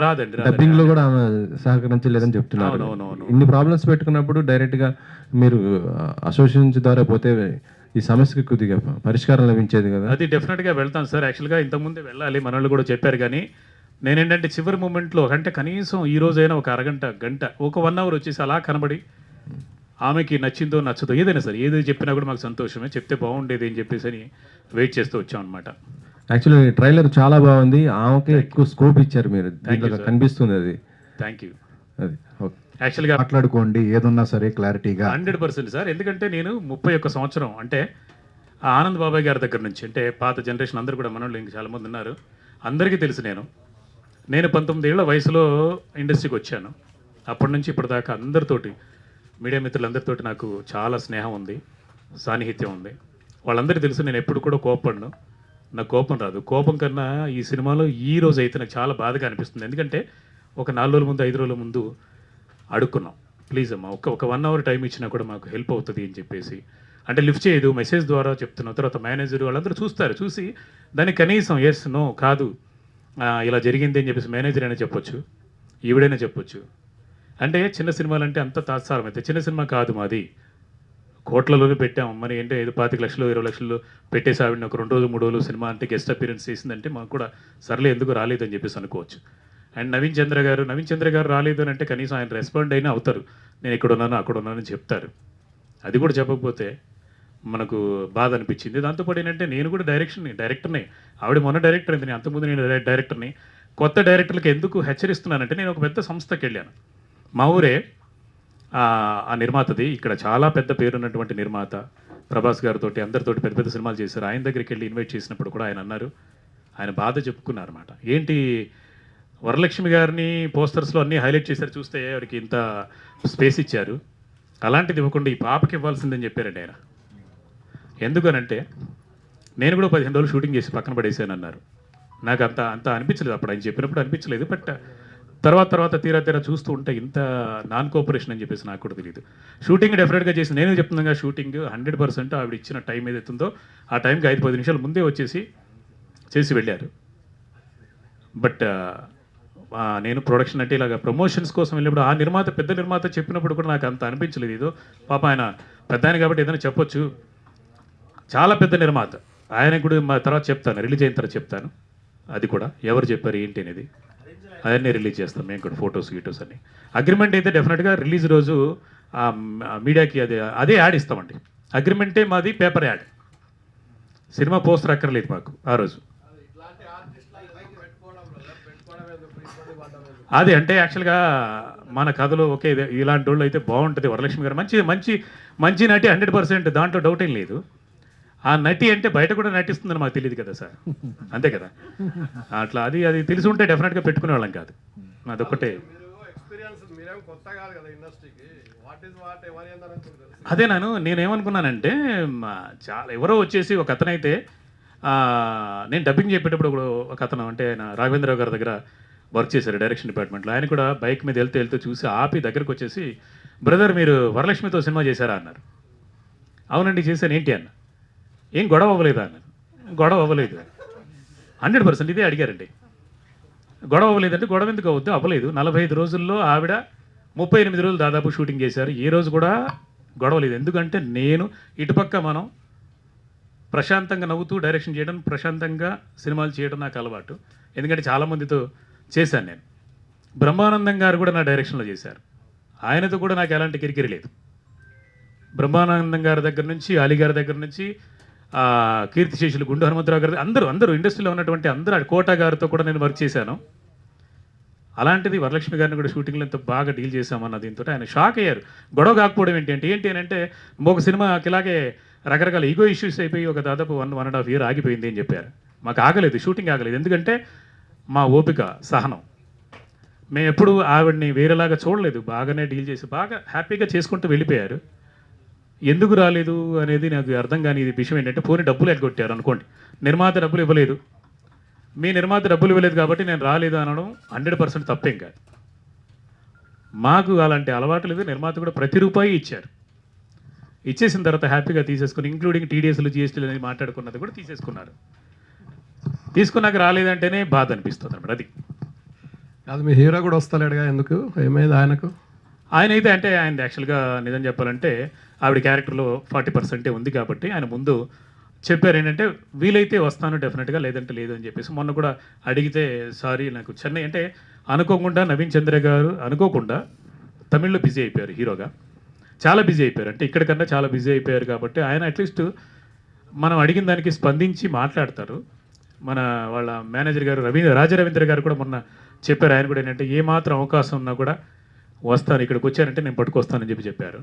రాదండి. డబ్బింగ్ లో కూడా ఆమె సహకరించలేదని చెప్తున్నారు. ఇన్ని ప్రాబ్లమ్స్ పెట్టుకున్నప్పుడు డైరెక్ట్ గా మీరు అసోసియేషన్ ద్వారా పోతే ఈ సమస్యకి కొద్దిగా పరిష్కారం లభించేది కదా. అది డెఫినెట్గా వెళ్తాం సార్. యాక్చువల్గా ఇంతకుముందే వెళ్ళాలి, మనోళ్ళు కూడా చెప్పారు. కానీ నేనేంటంటే చివరి మూమెంట్లో అంటే కనీసం ఈ రోజైనా ఒక గంట ఒక 1 hour వచ్చేసి అలా కనబడి ఆమెకి నచ్చిందో నచ్చదో ఏదైనా సరే ఏది చెప్పినా కూడా మాకు సంతోషమే, చెప్తే బాగుండేది అని చెప్పేసి అని వెయిట్ చేస్తూ వచ్చాం అనమాట. యాక్చువల్లీ ట్రైలర్ చాలా బాగుంది, ఆమెకే ఎక్కువ స్కోప్ ఇచ్చారు మీరు, కనిపిస్తుంది అది. Thank you. అది ఓకే. యాక్చువల్గా మాట్లాడుకోండి ఏదున్నా సరే క్లారిటీగా. 100% సార్. ఎందుకంటే నేను 31 సంవత్సరం అంటే ఆ ఆనంద్ బాబాయ్ గారి దగ్గర నుంచి, అంటే పాత జనరేషన్ అందరూ కూడా మనోళ్ళు ఇంకా చాలామంది ఉన్నారు, అందరికీ తెలుసు. నేను 19 ఏళ్ల వయసులో ఇండస్ట్రీకి వచ్చాను. అప్పటి నుంచి ఇప్పటిదాకా అందరితోటి, మీడియా మిత్రులందరితోటి నాకు చాలా స్నేహం ఉంది, సాన్నిహిత్యం ఉంది. వాళ్ళందరికీ తెలుసు నేను ఎప్పుడు కూడా కోపపడను, నాకు కోపం రాదు. కోపం కన్నా ఈ సినిమాలో ఈ రోజు అయితే నాకు చాలా బాధగా అనిపిస్తుంది. ఎందుకంటే ఒక 4 రోజుల ముందు 5 రోజుల ముందు అడుక్కున్నాం, ప్లీజ్ అమ్మా ఒక 1 hour టైం ఇచ్చినా కూడా మాకు హెల్ప్ అవుతుంది అని చెప్పేసి. అంటే లిఫ్ట్ చేయదు, మెసేజ్ ద్వారా చెప్తున్నాం. తర్వాత మేనేజర్ వాళ్ళందరూ చూస్తారు, చూసి దానికి కనీసం ఎస్ నో కాదు ఇలా జరిగింది అని చెప్పేసి మేనేజర్ అయినా చెప్పొచ్చు, ఈవిడైనా చెప్పొచ్చు. అంటే చిన్న సినిమాలు అంటే అంత తాత్సారం అయితే చిన్న సినిమా కాదు మాది, కోట్లలోనే పెట్టాం. మరి ఏంటంటే 25 లక్షలు 20 లక్షలు పెట్టేసి ఆవిడని ఒక 2 రోజులు 3 రోజులు సినిమా అంటే గెస్ట్ అపీరెన్స్ చేసిందంటే మాకు కూడా సర్లే ఎందుకు రాలేదని చెప్పేసి అనుకోవచ్చు. అండ్ నవీన్ చంద్ర గారు రాలేదు అని అంటే కనీసం ఆయన రెస్పాండ్ అయినా అవుతారు, నేను ఇక్కడ ఉన్నాను అక్కడ ఉన్నానని చెప్తారు. అది కూడా చెప్పకపోతే మనకు బాధ అనిపించింది. దాంతోపాటు ఏంటంటే నేను కూడా డైరెక్టర్ని, ఆవిడ మొన్న డైరెక్టర్ అయింది, అంతకుముందు నేను డైరెక్టర్ని. కొత్త డైరెక్టర్లకు ఎందుకు హెచ్చరిస్తున్నానంటే నేను ఒక పెద్ద సంస్థకి వెళ్ళాను, మా ఊరే ఆ నిర్మాతది, ఇక్కడ చాలా పెద్ద పేరున్నటువంటి నిర్మాత, ప్రభాస్ గారితో అందరితోటి పెద్ద పెద్ద సినిమాలు చేశారు. ఆయన దగ్గరికి వెళ్ళి ఇన్వైట్ చేసినప్పుడు కూడా ఆయన అన్నారు, ఆయన బాధ చెప్పుకున్నారు అన్నమాట. ఏంటి వరలక్ష్మి గారిని పోస్టర్స్లో అన్నీ హైలైట్ చేశారు, చూస్తే ఆవిడకి ఇంత స్పేస్ ఇచ్చారు, అలాంటిది ఇవ్వకుండా ఈ పాపకి ఇవ్వాల్సిందని చెప్పారండి ఆయన. ఎందుకనంటే నేను కూడా 15 రోజులు షూటింగ్ చేసి పక్కన పడేసాను అన్నారు. నాకు అంత అనిపించలేదు అప్పుడు, ఆయన చెప్పినప్పుడు అనిపించలేదు. బట్ తర్వాత తీరా చూస్తూ ఉంటే ఇంత నాన్ కోఆపరేషన్ అని చెప్పేసి నాకు కూడా తెలియదు. షూటింగ్ డెఫినెట్గా చేసి నేను చెప్తున్నాగా, షూటింగ్ 100% ఆవిడ ఇచ్చిన టైం ఏదైతుందో ఆ టైంకి 5-10 నిమిషాలు ముందే వచ్చేసి చేసి వెళ్ళారు. బట్ నేను ప్రొడక్షన్ అంటే ఇలాగ ప్రమోషన్స్ కోసం వెళ్ళినప్పుడు ఆ నిర్మాత పెద్ద నిర్మాత చెప్పినప్పుడు కూడా నాకు అంత అనిపించలేదు. ఏదో పాప ఆయన పెద్ద ఆయన కాబట్టి ఏదైనా చెప్పొచ్చు, చాలా పెద్ద నిర్మాత. ఆయన కూడా మా తర్వాత చెప్తాను, రిలీజ్ అయిన తర్వాత చెప్తాను. అది కూడా ఎవరు చెప్పారు ఏంటి అనేది అవన్నీ రిలీజ్ చేస్తాం మేము కూడా, ఫొటోస్ గీటోస్ అన్ని. అగ్రిమెంట్ అయితే డెఫినెట్గా రిలీజ్ రోజు మీడియాకి అదే యాడ్ ఇస్తామండి. అగ్రిమెంటే మాది పేపర్ యాడ్, సినిమా పోస్టర్ అక్కర్లేదు మాకు ఆ రోజు. అదే అంటే యాక్చువల్గా మన కథలో ఓకే ఇలాంటి వాళ్ళు అయితే బాగుంటుంది. వరలక్ష్మి గారు మంచి మంచి మంచి నటి 100%, దాంట్లో డౌట్ ఏం లేదు. ఆ నటి అంటే బయట కూడా నటిస్తుందని మాకు తెలియదు కదా సార్, అంతే కదా. అట్లా అది తెలిసి ఉంటే డెఫినెట్గా పెట్టుకునే వాళ్ళం కాదు. అదొక్కటే. అదే నేనేమనుకున్నానంటే చాలా ఎవరో వచ్చేసి ఒక అతనైతే నేను డబ్బింగ్ చెప్పేటప్పుడు ఒక అతను అంటే ఆయన రాఘవేంద్రరావు గారి దగ్గర వర్క్ చేశారు డైరెక్షన్ డిపార్ట్మెంట్లో. ఆయన కూడా బైక్ మీద వెళ్తూ చూసి ఆపి దగ్గరకు వచ్చేసి, బ్రదర్ మీరు వరలక్ష్మితో సినిమా చేశారా అన్నారు. అవునండి చేశాను, ఏంటి అన్న. ఏం గొడవ అవ్వలేదా అన్నారు. గొడవ అవ్వలేదు 100%. ఇదే అడిగారండి, గొడవ అవ్వలేదంటే గొడవ ఎందుకు అవుద్దు, అవ్వలేదు. 45 రోజుల్లో ఆవిడ 38 రోజులు దాదాపు షూటింగ్ చేశారు, ఏ రోజు కూడా గొడవలేదు. ఎందుకంటే నేను ఇటుపక్క మనం ప్రశాంతంగా నవ్వుతూ డైరెక్షన్ చేయడం, ప్రశాంతంగా సినిమాలు చేయడం నాకు అలవాటు. ఎందుకంటే చాలామందితో చేశాను నేను. బ్రహ్మానందం గారు కూడా నా డైరెక్షన్లో చేశారు, ఆయనతో కూడా నాకు ఎలాంటి కిరికిరి లేదు. బ్రహ్మానందం గారి దగ్గర నుంచి, అలీ గారి దగ్గర నుంచి, కీర్తిశేషులు గుండు హనుమంతరావు గారి, అందరూ ఇండస్ట్రీలో ఉన్నటువంటి అందరూ, కోట గారితో కూడా నేను వర్క్ చేశాను. అలాంటిది వరలక్ష్మి గారిని కూడా షూటింగ్లో ఎంతో బాగా డీల్ చేశామన్న దీంతో ఆయన షాక్ అయ్యారు. గొడవ కాకపోవడం ఏంటి అని అంటే ఒక సినిమాకి ఇలాగే రకరకాల ఈగో ఇష్యూస్ అయిపోయి ఒక దాదాపు 1.5 year ఆగిపోయింది అని చెప్పారు. మాకు ఆగలేదు, షూటింగ్ ఆగలేదు. ఎందుకంటే మా ఓపిక, సహనం. మేము ఎప్పుడు ఆవిడని వేరేలాగా చూడలేదు, బాగానే డీల్ చేసి బాగా హ్యాపీగా చేసుకుంటూ వెళ్ళిపోయారు. ఎందుకు రాలేదు అనేది నాకు అర్థం కాని విషయం ఏంటంటే, పోనీ డబ్బులు ఎగ్గొట్టారు అనుకోండి, నిర్మాత డబ్బులు ఇవ్వలేదు, మీ నిర్మాత డబ్బులు ఇవ్వలేదు కాబట్టి నేను రాలేదు అనడం 100% తప్పేం కాదు. మాకు అలాంటి అలవాటు లేదు. నిర్మాత కూడా ప్రతి రూపాయి ఇచ్చారు. ఇచ్చేసిన తర్వాత హ్యాపీగా తీసేసుకుని, ఇంక్లూడింగ్ టీడీఎస్లు జిఎస్టీలు అనేది మాట్లాడుకున్నది కూడా తీసేసుకున్నారు. తీసుకున్నాక రాలేదంటేనే బాధ అనిపిస్తుంది అన్నమాట. అది అది మీ హీరో కూడా వస్తలేడుగా, ఎందుకు, ఏమైంది ఆయనకు? ఆయన అయితే అంటే ఆయన యాక్చువల్గా నిజం చెప్పాలంటే ఆవిడ క్యారెక్టర్లో 40% ఉంది కాబట్టి ఆయన ముందు చెప్పారు ఏంటంటే వీలైతే వస్తాను డెఫినెట్గా, లేదంటే లేదు అని చెప్పేసి. మొన్న కూడా అడిగితే సారీ నాకు చెన్నై అంటే అనుకోకుండా నవీన్ చంద్ర గారు అనుకోకుండా తమిళ్లో బిజీ అయిపోయారు, హీరోగా చాలా బిజీ అయిపోయారు. అంటే ఇక్కడికన్నా చాలా బిజీ అయిపోయారు కాబట్టి ఆయన అట్లీస్ట్ మనం అడిగిన దానికి స్పందించి మాట్లాడతారు. వాళ్ళ మేనేజర్ గారు రాజరవీంద్ర గారు కూడా మొన్న చెప్పారు. ఆయన కూడా ఏంటంటే ఏ మాత్రం అవకాశం ఉన్నా కూడా వస్తాను, ఇక్కడికి వచ్చారంటే నేను పట్టుకొస్తానని చెప్పారు.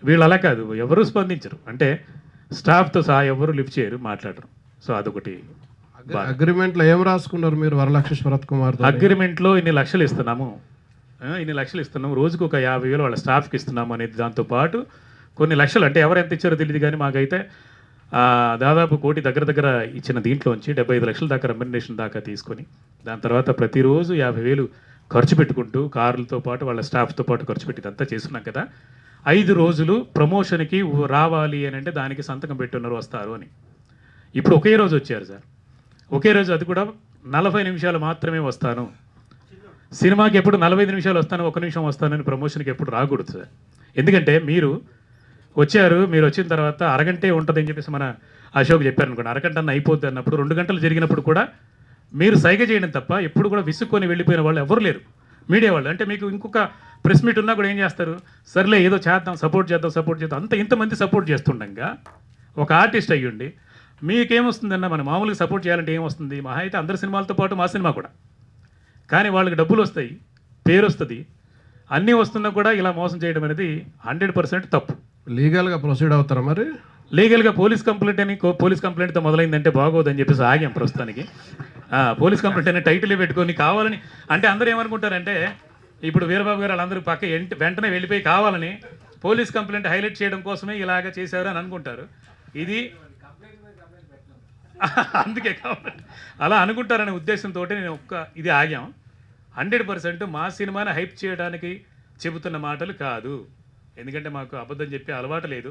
వీళ్ళు అలా కాదు, ఎవరు స్పందించరు. అంటే స్టాఫ్తో సహా ఎవరు లిఫ్ట్ చేయరు, మాట్లాడరు. సో అదొకటి. అగ్రిమెంట్లో ఏం రాసుకున్నారు మీరు వరలక్ష్మి శరత్ కుమార్? అగ్రిమెంట్లో ఇన్ని లక్షలు ఇస్తున్నాము, రోజుకు ఒక 50,000 వాళ్ళ స్టాఫ్కి ఇస్తున్నాము అనేది, దాంతోపాటు కొన్ని లక్షలు అంటే ఎవరు ఎంత ఇచ్చారో తెలియదు కానీ మాకైతే దాదాపు 1 కోటి దగ్గర ఇచ్చిన దీంట్లోంచి 75 లక్షల దాకా రెమ్యునరేషన్ దాకా తీసుకొని, దాని తర్వాత ప్రతిరోజు 50,000 ఖర్చు పెట్టుకుంటూ కార్లతో పాటు వాళ్ళ స్టాఫ్తో పాటు ఖర్చు పెట్టి ఇదంతా చేస్తున్నాం కదా. 5 రోజులు ప్రమోషన్కి రావాలి అని అంటే దానికి సంతకం పెట్టున్నారు వస్తారు అని. ఇప్పుడు ఒకే రోజు వచ్చారు సార్, ఒకే రోజు, అది కూడా 40 నిమిషాలు మాత్రమే వస్తాను. సినిమాకి ఎప్పుడు 45 నిమిషాలు వస్తాను, 1 నిమిషం వస్తానని ప్రమోషన్కి ఎప్పుడు రాకూడదు సార్. ఎందుకంటే మీరు వచ్చిన తర్వాత అరగంటే ఉంటుంది అని చెప్పేసి మన అశోక్ చెప్పారు అనుకోండి, అరగంట అయిపోద్ది అన్నప్పుడు 2 గంటలు జరిగినప్పుడు కూడా మీరు సైగ చేయడం తప్ప ఎప్పుడు కూడా విసుక్కొని వెళ్ళిపోయిన వాళ్ళు ఎవరు లేరు మీడియా వాళ్ళు. అంటే మీకు ఇంకొక ప్రెస్ మీట్ ఉన్నా కూడా ఏం చేస్తారు, సర్లే ఏదో చేద్దాం, సపోర్ట్ చేద్దాం, ఇంతమంది సపోర్ట్ చేస్తుండగా ఒక ఆర్టిస్ట్ అయ్యుండి మీకేమొస్తుందన్న, మనం మామూలుగా సపోర్ట్ చేయాలంటే ఏమొస్తుంది, మహా అయితే అందరి సినిమాలతో పాటు మా సినిమా కూడా. కానీ వాళ్ళకి డబ్బులు వస్తాయి, పేరు వస్తుంది, అన్నీ వస్తున్నా కూడా ఇలా మోసం చేయడం అనేది 100% తప్పు. లీగల్గా ప్రొసీడ్ అవుతారా మరి? లీగల్గా పోలీస్ కంప్లైంట్తో మొదలైందంటే బాగోదని చెప్పేసి ఆగాం ప్రస్తుతానికి. పోలీస్ కంప్లైంట్ అనే టైటిల్ పెట్టుకొని కావాలని, అంటే అందరూ ఏమనుకుంటారంటే ఇప్పుడు వీరబాబు గారు వాళ్ళందరూ వెంటనే వెళ్ళిపోయి కావాలని పోలీస్ కంప్లైంట్ హైలైట్ చేయడం కోసమే ఇలాగ చేశారు అని అనుకుంటారు. ఇది అందుకే కాబట్టి అలా అనుకుంటారనే ఉద్దేశంతో నేను ఇది ఆగాం. 100% మా సినిమాని హైప్ చేయడానికి చెబుతున్న మాటలు కాదు. ఎందుకంటే మాకు అబద్ధం చెప్పే అలవాటు లేదు.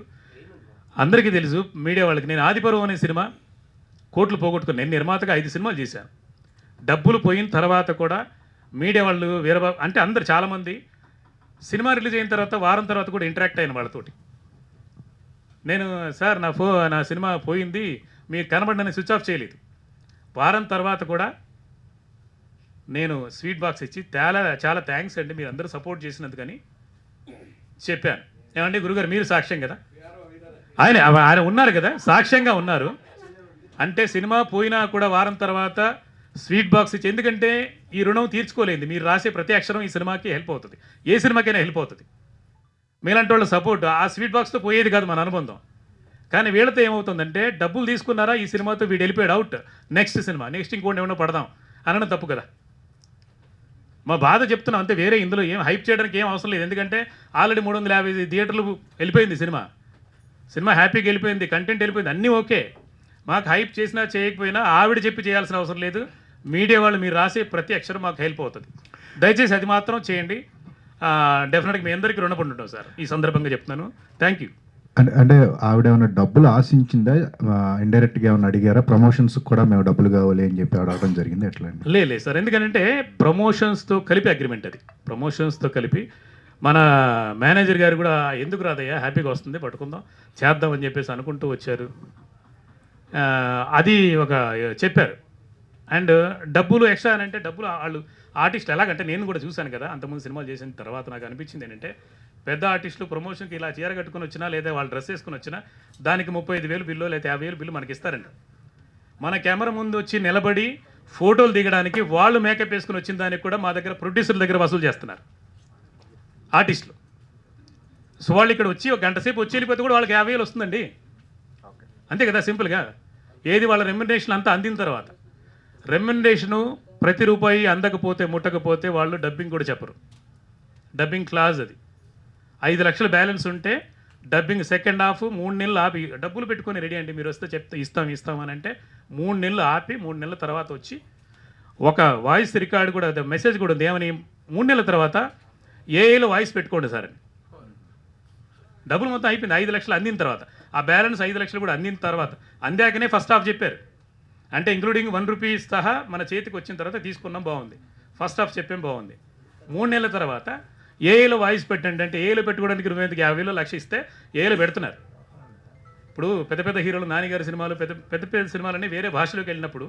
అందరికీ తెలుసు మీడియా వాళ్ళకి, నేను ఆదిపర్వం అనే సినిమా కోట్లు పోగొట్టుకుని, నేను నిర్మాతగా 5 సినిమాలు చేశాను. డబ్బులు పోయిన తర్వాత కూడా మీడియా వాళ్ళు వీరబాబు అంటే అందరు చాలామంది సినిమా రిలీజ్ అయిన తర్వాత వారం తర్వాత కూడా ఇంటరాక్ట్ అయిన వాళ్ళతోటి. నేను సార్ నా సినిమా పోయింది, మీరు కనబడినని స్విచ్ ఆఫ్ చేయలేదు. వారం తర్వాత కూడా నేను స్వీట్ బాక్స్ ఇచ్చి చాలా థ్యాంక్స్ అండి, మీరు అందరూ సపోర్ట్ చేసినందుకని చెప్పాను. ఏమండి గురుగారు మీరు సాక్ష్యం కదా, ఆయన ఉన్నారు కదా, సాక్ష్యంగా ఉన్నారు. అంటే సినిమా పోయినా కూడా వారం తర్వాత స్వీట్ బాక్స్ ఇచ్చి, ఎందుకంటే ఈ రుణం తీర్చుకోలేదు. మీరు రాసే ప్రతి అక్షరం ఈ సినిమాకి హెల్ప్ అవుతుంది, ఏ సినిమాకైనా హెల్ప్ అవుతుంది. మీలాంటి వాళ్ళ సపోర్ట్ ఆ స్వీట్ బాక్స్తో పోయేది కాదు మన అనుబంధం. కానీ వీళ్ళతో ఏమవుతుందంటే డబ్బులు తీసుకున్నారా, ఈ సినిమాతో వీడు వెళ్ళిపోయాడు, అవుట్, నెక్స్ట్ సినిమా, నెక్స్ట్ ఇంకోటి ఏమైనా పడదాం అనడం తప్పు కదా. మా బాధ చెప్తున్నాం అంతే, వేరే ఇందులో ఏం హైప్ చేయడానికి ఏం అవసరం లేదు. ఎందుకంటే ఆల్రెడీ 350 థియేటర్లు వెళ్ళిపోయింది సినిమా హ్యాపీగా వెళ్ళిపోయింది, కంటెంట్ వెళ్ళిపోయింది, అన్నీ ఓకే. మాకు హైప్ చేసినా చేయకపోయినా ఆవిడ చెప్పి చేయాల్సిన అవసరం లేదు. మీడియా వాళ్ళు మీరు రాసే ప్రతి అక్షరం మాకు హెల్ప్ అవుతుంది. దయచేసి అది మాత్రం చేయండి. డెఫినెట్గా మీ అందరికీ రుణపడి ఉంటాం సార్, ఈ సందర్భంగా చెప్తున్నాను. Thank you. అంటే ఆవిడ ఏమైనా డబ్బులు ఆశించిందా, ఇండైరెక్ట్గా ఏమైనా అడిగారా? ప్రమోషన్స్ కూడా మేము డబ్బులు కావాలి అని చెప్పి అడగడం జరిగింది, ఎట్లా? లేదు సార్, ఎందుకంటే ప్రమోషన్స్తో కలిపి అగ్రిమెంట్, అది ప్రమోషన్స్తో కలిపి. మన మేనేజర్ గారు కూడా ఎందుకు రాదయ్యా, హ్యాపీగా వస్తుంది, పట్టుకుందాం, చేద్దామని చెప్పేసి అనుకుంటూ వచ్చారు. అది ఒక చెప్పారు. అండ్ డబ్బులు ఎక్స్ట్రా అని అంటే డబ్బులు వాళ్ళు ఆర్టిస్టులు ఎలాగంటే నేను కూడా చూశాను కదా, అంతకుముందు సినిమాలు చేసిన తర్వాత నాకు అనిపించింది ఏంటంటే పెద్ద ఆర్టిస్టులు ప్రమోషన్కి ఇలా చీర కట్టుకుని వచ్చినా లేదా వాళ్ళు డ్రెస్ వేసుకుని వచ్చినా దానికి 35,000 బిల్లు లేదా 50,000 బిల్లు మనకి ఇస్తారండి. మన కెమెరా ముందు వచ్చి నిలబడి ఫోటోలు దిగడానికి వాళ్ళు మేకప్ వేసుకుని వచ్చిన దానికి కూడా మా దగ్గర ప్రొడ్యూసర్ దగ్గర వసూలు చేస్తున్నారు ఆర్టిస్టులు. సో వాళ్ళు ఇక్కడ వచ్చి ఒక గంట సేపు వచ్చి వెళ్ళిపోతే కూడా వాళ్ళకి 50,000 వస్తుందండి, అంతే కదా సింపుల్గా. ఏది వాళ్ళ రెమ్యునరేషన్ అంతా అందిన తర్వాత, రెమ్యునరేషను ప్రతి రూపాయి అందకపోతే ముట్టకపోతే వాళ్ళు డబ్బింగ్ కూడా చెప్పరు. డబ్బింగ్ క్లాజ్ అది. 5 లక్షల బ్యాలెన్స్ ఉంటే డబ్బింగ్ సెకండ్ హాఫ్ 3 నెలలు ఆపి డబ్బులు పెట్టుకొని రెడీ అండి మీరు వస్తే చెప్తే ఇస్తామని అంటే 3 నెలలు ఆపి 3 నెలల తర్వాత వచ్చి ఒక వాయిస్ రికార్డు కూడా మెసేజ్ కూడా ఉంది, ఏమని 3 నెలల తర్వాత ఏఏలో వాయిస్ పెట్టుకోండి సార్ అని. డబ్బులు మొత్తం అయిపోయింది, 5 లక్షలు అందిన తర్వాత, ఆ బ్యాలెన్స్ 5 లక్షలు కూడా అందిన తర్వాత, అందాకనే ఫస్ట్ హాఫ్ చెప్పారు. అంటే ఇంక్లూడింగ్ 1 రూపీ సహా మన చేతికి వచ్చిన తర్వాత తీసుకున్నాం, బాగుంది. ఫస్ట్ హాఫ్ చెప్పాం, బాగుంది. 3 నెలల తర్వాత ఏఏలో వాయిస్ పెట్టండి అంటే ఏఏలో పెట్టుకోవడానికి 50,000 లక్ష ఇస్తే ఏఏలో పెడుతున్నారు. ఇప్పుడు పెద్ద పెద్ద హీరోలు, నానిగారి సినిమాలు, పెద్ద సినిమాలన్నీ వేరే భాషలోకి వెళ్ళినప్పుడు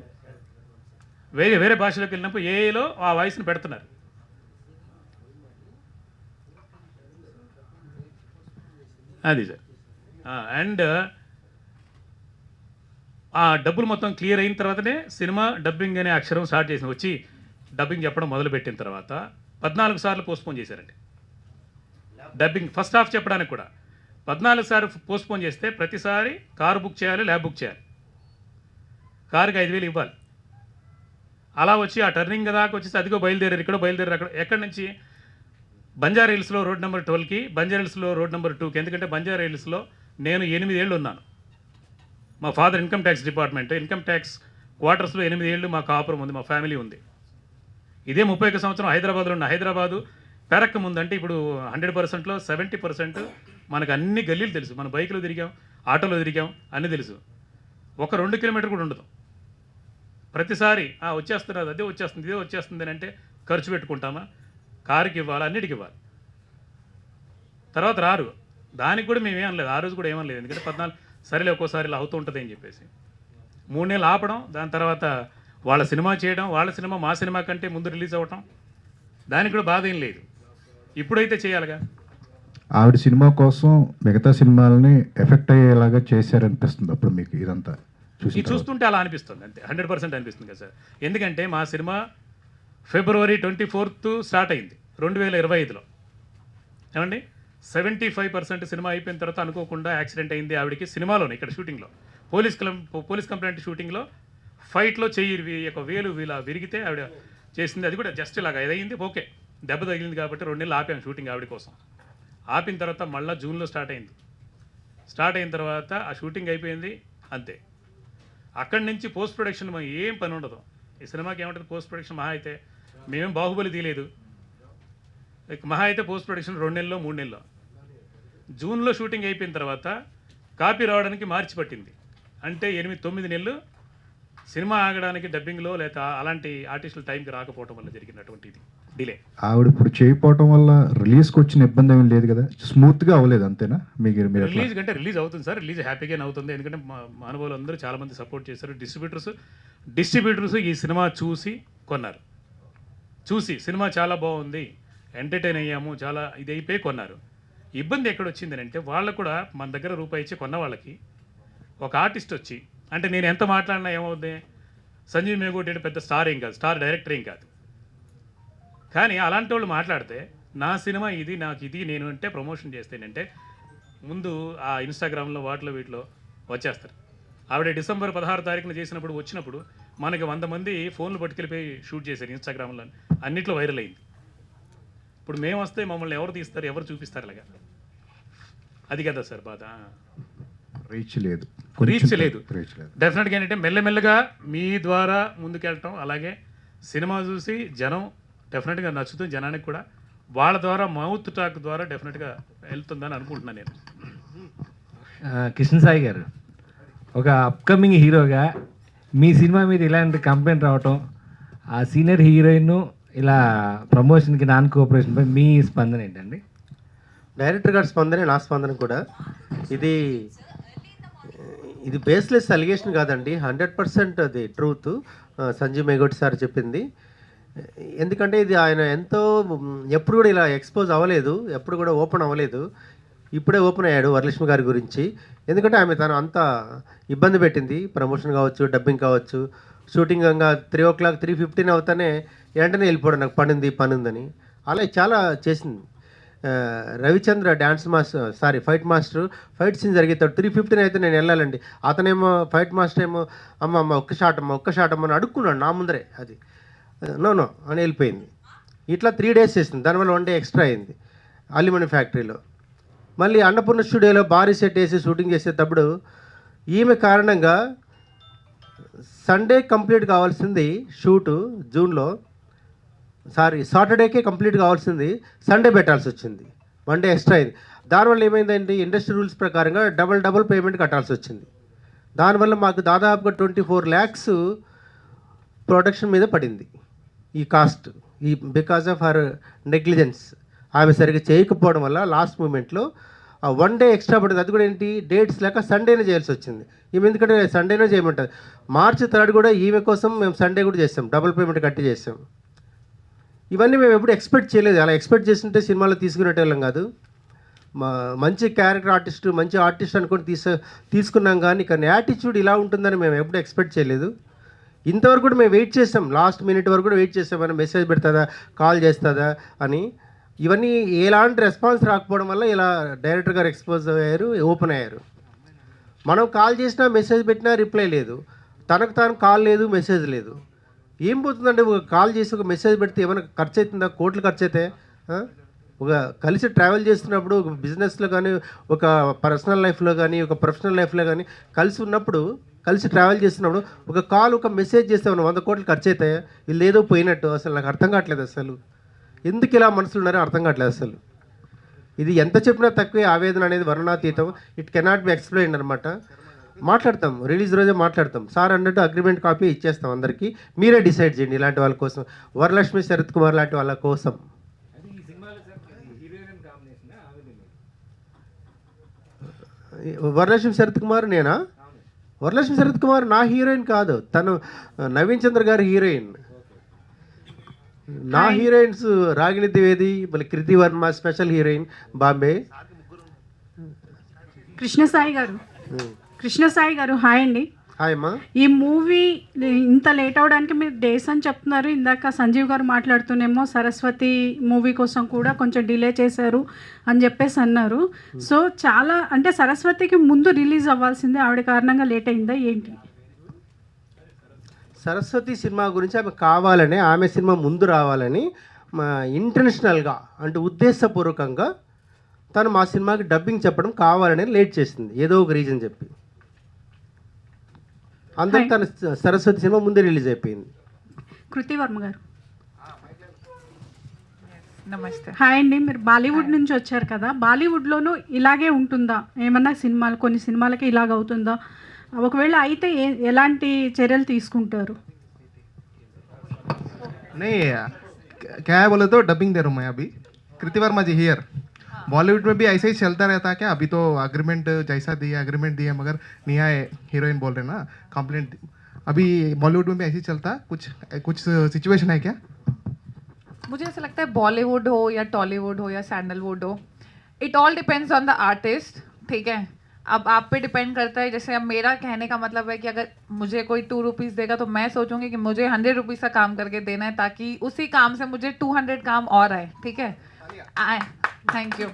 వేరే భాషలోకి వెళ్ళినప్పుడు ఏఏలో ఆ వాయిస్ని పెడుతున్నారు. అది సార్. అండ్ ఆ డబ్బులు మొత్తం క్లియర్ అయిన తర్వాతనే సినిమా డబ్బింగ్ అనే అక్షరం స్టార్ట్ చేసిన వచ్చి డబ్బింగ్ చెప్పడం మొదలుపెట్టిన తర్వాత 14 సార్లు పోస్ట్పోన్ చేశారండి డబ్బింగ్. ఫస్ట్ హాఫ్ చెప్పడానికి కూడా 14 సార్లు పోస్ట్పోన్ చేస్తే ప్రతిసారి కారు బుక్ చేయాలి, ల్యాబ్ బుక్ చేయాలి, కారుకి 5,000 ఇవ్వాలి. అలా వచ్చి ఆ టర్నింగ్ దాకా వచ్చేసి అదిగో బయలుదేరారు, ఇక్కడ బయలుదేరారు, అక్కడ ఎక్కడి నుంచి బంజారా హిల్స్లో రోడ్ నెంబర్ 12కి, బంజారా హిల్స్లో రోడ్ నెంబర్ 2కి. ఎందుకంటే బంజారా హిల్స్లో నేను 8 ఏళ్ళు ఉన్నాను. మా father income tax department, income tax క్వార్టర్స్లో 8 ఏళ్ళు మా కాపురం ఉంది, మా ఫ్యామిలీ ఉంది. ఇదే 31 సంవత్సరం హైదరాబాద్లో ఉన్న. హైదరాబాదు పెరక్క ముందు అంటే ఇప్పుడు 100%లో 70% మనకు అన్ని గల్లీలు తెలుసు. మన బైక్లో తిరిగాం, ఆటోలో తిరిగాం, అన్నీ తెలుసు. ఒక 2 కిలోమీటర్ కూడా ఉండదు. ప్రతిసారి వచ్చేస్తున్నది, అదే వచ్చేస్తుంది, ఇదే వచ్చేస్తుంది అని అంటే ఖర్చు పెట్టుకుంటామా? కారుకి ఇవ్వాలి, అన్నిటికి ఇవ్వాలి. తర్వాత రారు, దానికి కూడా మేము ఏమనలేదు, ఆ రోజు కూడా ఏమనలేదు. ఎందుకంటే 14 సరేలే ఒక్కోసారి ఇలా అవుతూ ఉంటుంది అని చెప్పేసి 3 నెలలు ఆపడం, దాని తర్వాత వాళ్ళ సినిమా చేయడం, వాళ్ళ సినిమా మా సినిమా కంటే ముందు రిలీజ్ అవ్వటం, దానికి కూడా బాధ ఏం లేదు. ఇప్పుడైతే చేయాలిగా. ఆవిడ సినిమా కోసం మిగతా సినిమాలని ఎఫెక్ట్ అయ్యేలాగా చేశారనిపిస్తుంది అప్పుడు మీకు ఇదంతా ఇది చూస్తుంటే అలా అనిపిస్తుంది, అంతే 100% అనిపిస్తుంది కదా సార్. ఎందుకంటే మా సినిమా February 24th స్టార్ట్ అయింది 2025లో. ఏమండి 75% సినిమా అయిపోయిన తర్వాత అనుకోకుండా యాక్సిడెంట్ అయింది ఆవిడకి సినిమాలోనే, ఇక్కడ షూటింగ్లో. పోలీస్ కంప్లైంట్ షూటింగ్లో ఫైట్లో చెయ్యి ఒక వేలు ఇలా విరిగితే ఆవిడ చేసింది. అది కూడా జస్ట్ ఇలాగ అయింది, ఓకే, దెబ్బ తగిలింది కాబట్టి 2 నెలలు ఆపాను షూటింగ్ ఆవిడ కోసం. ఆపిన తర్వాత మళ్ళీ జూన్లో స్టార్ట్ అయింది. స్టార్ట్ అయిన తర్వాత ఆ షూటింగ్ అయిపోయింది, అంతే. అక్కడి నుంచి పోస్ట్ ప్రొడక్షన్ ఏం పని ఉండదు. ఈ సినిమాకి ఏమంటుంది పోస్ట్ ప్రొడక్షన్, మహా అయితే మేమేం బాహుబలి తీయలేదు, మహా అయితే పోస్ట్ ప్రొడక్షన్ 2 నెలల్లో 3 నెలల్లో. జూన్లో షూటింగ్ అయిపోయిన తర్వాత కాపీ రావడానికి మార్చి పట్టింది, అంటే 8-9 నెలలు సినిమా ఆగడానికి డబ్బింగ్లో లేదా అలాంటి ఆర్టిస్టుల టైంకి రాకపోవడం వల్ల జరిగినటువంటి ఇది డిలే. ఆవిడ ఇప్పుడు చేయకపోవటం వల్ల రిలీజ్కి వచ్చిన ఇబ్బంది ఏమీ లేదు కదా, స్మూత్గా అవ్వలేదు అంతేనా? మీరు ఎట్లా? రిలీజ్ కంటే రిలీజ్ అవుతుంది సార్, రిలీజ్ హ్యాపీగానే అవుతుంది. ఎందుకంటే మా అనుభవాలు అందరూ చాలామంది సపోర్ట్ చేశారు. డిస్ట్రిబ్యూటర్స్ ఈ సినిమా చూసి కొన్నారు. చూసి సినిమా చాలా బాగుంది, ఎంటర్టైన్ అయ్యాము, చాలా ఇది అయిపోయి కొన్నారు. ఇబ్బంది ఎక్కడ వచ్చింది అంటే వాళ్ళకు కూడా మన దగ్గర రూపాయి ఇచ్చి కొన్న వాళ్ళకి ఒక ఆర్టిస్ట్ వచ్చి, అంటే నేను ఎంత మాట్లాడినా ఏమవుతుంది, సంజీవ్ మేగోటి అంటే పెద్ద స్టార్ ఏం కాదు, స్టార్ డైరెక్టర్ ఏం కాదు, కానీ అలాంటి వాళ్ళు మాట్లాడితే నా సినిమా ఇది, నాకు ఇది, నేను అంటే ప్రమోషన్ చేస్తేనంటే ముందు ఆ ఇన్స్టాగ్రామ్లో వాటిలో వీటిలో వచ్చేస్తారు. ఆవిడ డిసెంబర్ 16 తారీఖున చేసినప్పుడు వచ్చినప్పుడు మనకి 100 మంది ఫోన్లు పట్టుకెళ్ళిపోయి షూట్ చేశారు ఇన్స్టాగ్రామ్లో, అన్నిట్లో వైరల్ అయింది. ఇప్పుడు మేము వస్తే మమ్మల్ని ఎవరు తీస్తారు, ఎవరు చూపిస్తారు? అలాగా అది కదా సార్ బాధ. రీచ్ లేదు, రీచ్ లేదు. రీచ్ లేదు. డెఫినెట్గా ఏంటంటే మెల్లమెల్లగా మీ ద్వారా ముందుకెళ్ళటం, అలాగే సినిమా చూసి జనం డెఫినెట్గా నచ్చుతుంది జనానికి కూడా, వాళ్ళ ద్వారా మౌత్ టాక్ ద్వారా డెఫినెట్గా వెళ్తుందని అనుకుంటున్నాను నేను. కృష్ణ సాయి గారు, ఒక అప్కమింగ్ హీరోగా మీ సినిమా మీద ఇలాంటి కంప్లైంట్ రావటం, ఆ సీనియర్ హీరోయిన్ ఇలా ప్రమోషన్కి నాన్ కోఆపరేషన్పై మీ స్పందన ఏంటండి? డైరెక్టర్ గారి స్పందనే నా స్పందన కూడా. ఇది బేస్లెస్ అలిగేషన్ కాదండి, 100% అది ట్రూత్. సంజీవ్ మేగోటి సార్ చెప్పింది. ఎందుకంటే ఇది ఆయన ఎంతో ఎప్పుడు కూడా ఇలా ఎక్స్పోజ్ అవ్వలేదు, ఎప్పుడు కూడా ఓపెన్ అవ్వలేదు. ఇప్పుడే ఓపెన్ అయ్యాడు వరలక్ష్మి గారి గురించి. ఎందుకంటే ఆమె తను అంత ఇబ్బంది పెట్టింది, ప్రమోషన్ కావచ్చు, డబ్బింగ్ కావచ్చు. షూటింగ్ 3 o'clock 3:15 అవుతానే వెంటనే వెళ్ళిపోవడం, నాకు పని ఉందని. అలా చాలా చేసింది. Ravichandra dance master, fight master, fight scene జరిగేతాడు 3:15 అయితే నేను వెళ్ళాలండి. అతనేమో ఫైట్ మాస్టర్ ఏమో అమ్మ ఒక్క షాట్ అమ్మ అని అడుక్కున్నాడు నా ముందరే. అది నో అని వెళ్ళిపోయింది. ఇట్లా 3 days చేసింది. దానివల్ల 1 day ఎక్స్ట్రా అయింది అల్యూమినియం ఫ్యాక్టరీలో. మళ్ళీ అన్నపూర్ణ స్టూడియోలో భారీ సెట్ వేసి షూటింగ్ చేసేటప్పుడు ఈమె కారణంగా సండే కంప్లీట్ కావాల్సింది షూటు జూన్లో, సాటర్డేకే కంప్లీట్ కావాల్సింది సండే పెట్టాల్సి వచ్చింది. 1 day ఎక్స్ట్రా అయింది. దానివల్ల ఏమైందంటే ఇండస్ట్రీ రూల్స్ ప్రకారంగా డబుల్ పేమెంట్ కట్టాల్సి వచ్చింది. దానివల్ల మాకు దాదాపుగా 24 lakhs ప్రొడక్షన్ మీద పడింది ఈ cost, because of her negligence. ఆమె సరిగ్గా చేయకపోవడం వల్ల లాస్ట్ మూమెంట్లో 1 day ఎక్స్ట్రా పడింది. అది కూడా ఏంటి, డేట్స్ లేక సండేనే చేయాల్సి వచ్చింది. ఈమె ఎందుకంటే సండేనే చేయమంటుంది. March 3rd కూడా ఈమె కోసం మేము సండే కూడా చేసాం, డబుల్ పేమెంట్ కట్టి చేసాం. ఇవన్నీ మేము ఎప్పుడు ఎక్స్పెక్ట్ చేయలేదు. అలా ఎక్స్పెక్ట్ చేస్తుంటే సినిమాలో తీసుకునేటోళ్ళం కాదు. మంచి క్యారెక్టర్ ఆర్టిస్ట్, మంచి ఆర్టిస్ట్ అనుకొని తీసుకున్నాం, కానీ యాటిట్యూడ్ ఇలా ఉంటుందని మేము ఎప్పుడు ఎక్స్పెక్ట్ చేయలేదు. ఇంతవరకు కూడా మేము వెయిట్ చేసాం, లాస్ట్ మినిట్ వరకు కూడా వెయిట్ చేసాం, అని మెసేజ్ పెడుతుందా, కాల్ చేస్తుందా అని. ఇవన్నీ ఎలాంటి రెస్పాన్స్ రాకపోవడం వల్ల ఇలా డైరెక్టర్ గారు ఎక్స్పోజ్ అయ్యారు, ఓపెన్ అయ్యారు. మనం కాల్ చేసినా మెసేజ్ పెట్టినా రిప్లై లేదు, తనకు తాను కాల్ లేదు, మెసేజ్ లేదు. ఏం పోతుందంటే ఒక కాల్ చేసి ఒక మెసేజ్ పెడితే ఏమైనా ఖర్చు అవుతుందా? కోట్లు ఖర్చు అయితే. ఒక కలిసి ట్రావెల్ చేస్తున్నప్పుడు, ఒక బిజినెస్లో కానీ, ఒక పర్సనల్ లైఫ్లో కానీ, ఒక ప్రొఫెషనల్ లైఫ్లో కానీ కలిసి ఉన్నప్పుడు, కలిసి ట్రావెల్ చేస్తున్నప్పుడు ఒక కాల్, ఒక మెసేజ్ చేస్తే 100 కోట్లు ఖర్చు అవుతాయా? వీళ్ళు ఏదో పోయినట్టు. అసలు నాకు అర్థం కావట్లేదు, అసలు ఎందుకు ఇలా మనుషులు ఉన్నారో అర్థం కావట్లేదు అసలు. ఇది ఎంత చెప్పినా తక్కువే. ఆవేదన అనేది వర్ణాతీతం, ఇట్ కెనాట్ బి ఎక్స్ప్లెయిన్ అనమాట. మాట్లాడతాం, రిలీజ్ రోజే మాట్లాడతాం. సార్ అన్నట్టు అగ్రిమెంట్ కాపీ ఇచ్చేస్తాం అందరికీ, మీరే డిసైడ్ చేయండి. ఇలాంటి వాళ్ళ కోసం, వరలక్ష్మి, శరత్ కుమార్ లాంటి వాళ్ళ కోసం. వరలక్ష్మి శరత్ కుమార్ నేనా? వరలక్ష్మి శరత్ కుమార్ నా హీరోయిన్ కాదు, తను నవీన్ చంద్ర గారి హీరోయిన్. నా హీరోయిన్స్ రాగిణి ద్వివేది, మళ్ళీ కృతి వర్మ స్పెషల్ హీరోయిన్ బాంబే. కృష్ణసాయి గారు హాయ్ అండి. హాయ్ అమ్మా. ఈ మూవీ ఇంత లేట్ అవడానికి మీరు డేస్ అని చెప్తున్నారు. ఇందాక సంజీవ్ గారు మాట్లాడుతూనేమో సరస్వతి మూవీ కోసం కూడా కొంచెం డిలే చేశారు అని చెప్పేసి అన్నారు. సో చాలా అంటే సరస్వతికి ముందు రిలీజ్ అవ్వాల్సిందే, ఆవిడ కారణంగా లేట్ అయిందా ఏంటి? సరస్వతి సినిమా గురించి ఆమె కావాలని, ఆమె సినిమా ముందు రావాలని ఇంటెన్షనల్గా, అంటే ఉద్దేశపూర్వకంగా తను మా సినిమాకి డబ్బింగ్ చెప్పడం కావాలని లేట్ చేసింది, ఏదో ఒక రీజన్ చెప్పి. అందరూ తన సరస్వతి సినిమా ముందే రిలీజ్ అయిపోయింది. కృతి వర్మ గారు నమస్తే. హాయ్ అండి. మీరు బాలీవుడ్ నుంచి వచ్చారు కదా, బాలీవుడ్లోనూ ఇలాగే ఉంటుందా? ఏమన్నా సినిమాలు, కొన్ని సినిమాలకి ఇలాగ అవుతుందా? ఒకవేళ అయితే ఎలాంటి చర్యలు తీసుకుంటారు? नहीं क्या है बोले तो डबिंग दे रहा हूँ मैं अभी। कृति वर्मा जी हियर। बॉलीवुड में भी ऐसे ही चलता रहता है क्या? अभी तो अग्रीमेंट जैसा दिया एग्रीमेंट दिया मगर नहीं आए हीरोइन बोल रहे ना कंप्लेंट। अभी बॉलीवुड में भी ऐसे ही चलता कुछ सिचुएशन है क्या? मुझे ऐसा लगता है बॉलीवुड हो या टॉलीवुड हो या सैंडलवुड हो, it all depends on the artist, ठीक है। अब आप पे डिपेंड करता है। जैसे अब मेरा कहने का मतलब है कि अगर मुझे कोई 2 रुपीज़ देगा तो मैं सोचूंगी कि मुझे 100 रुपीज़ का काम करके देना है ताकि उसी काम से मुझे 200 काम और आए, ठीक है। आए, थैंक यू।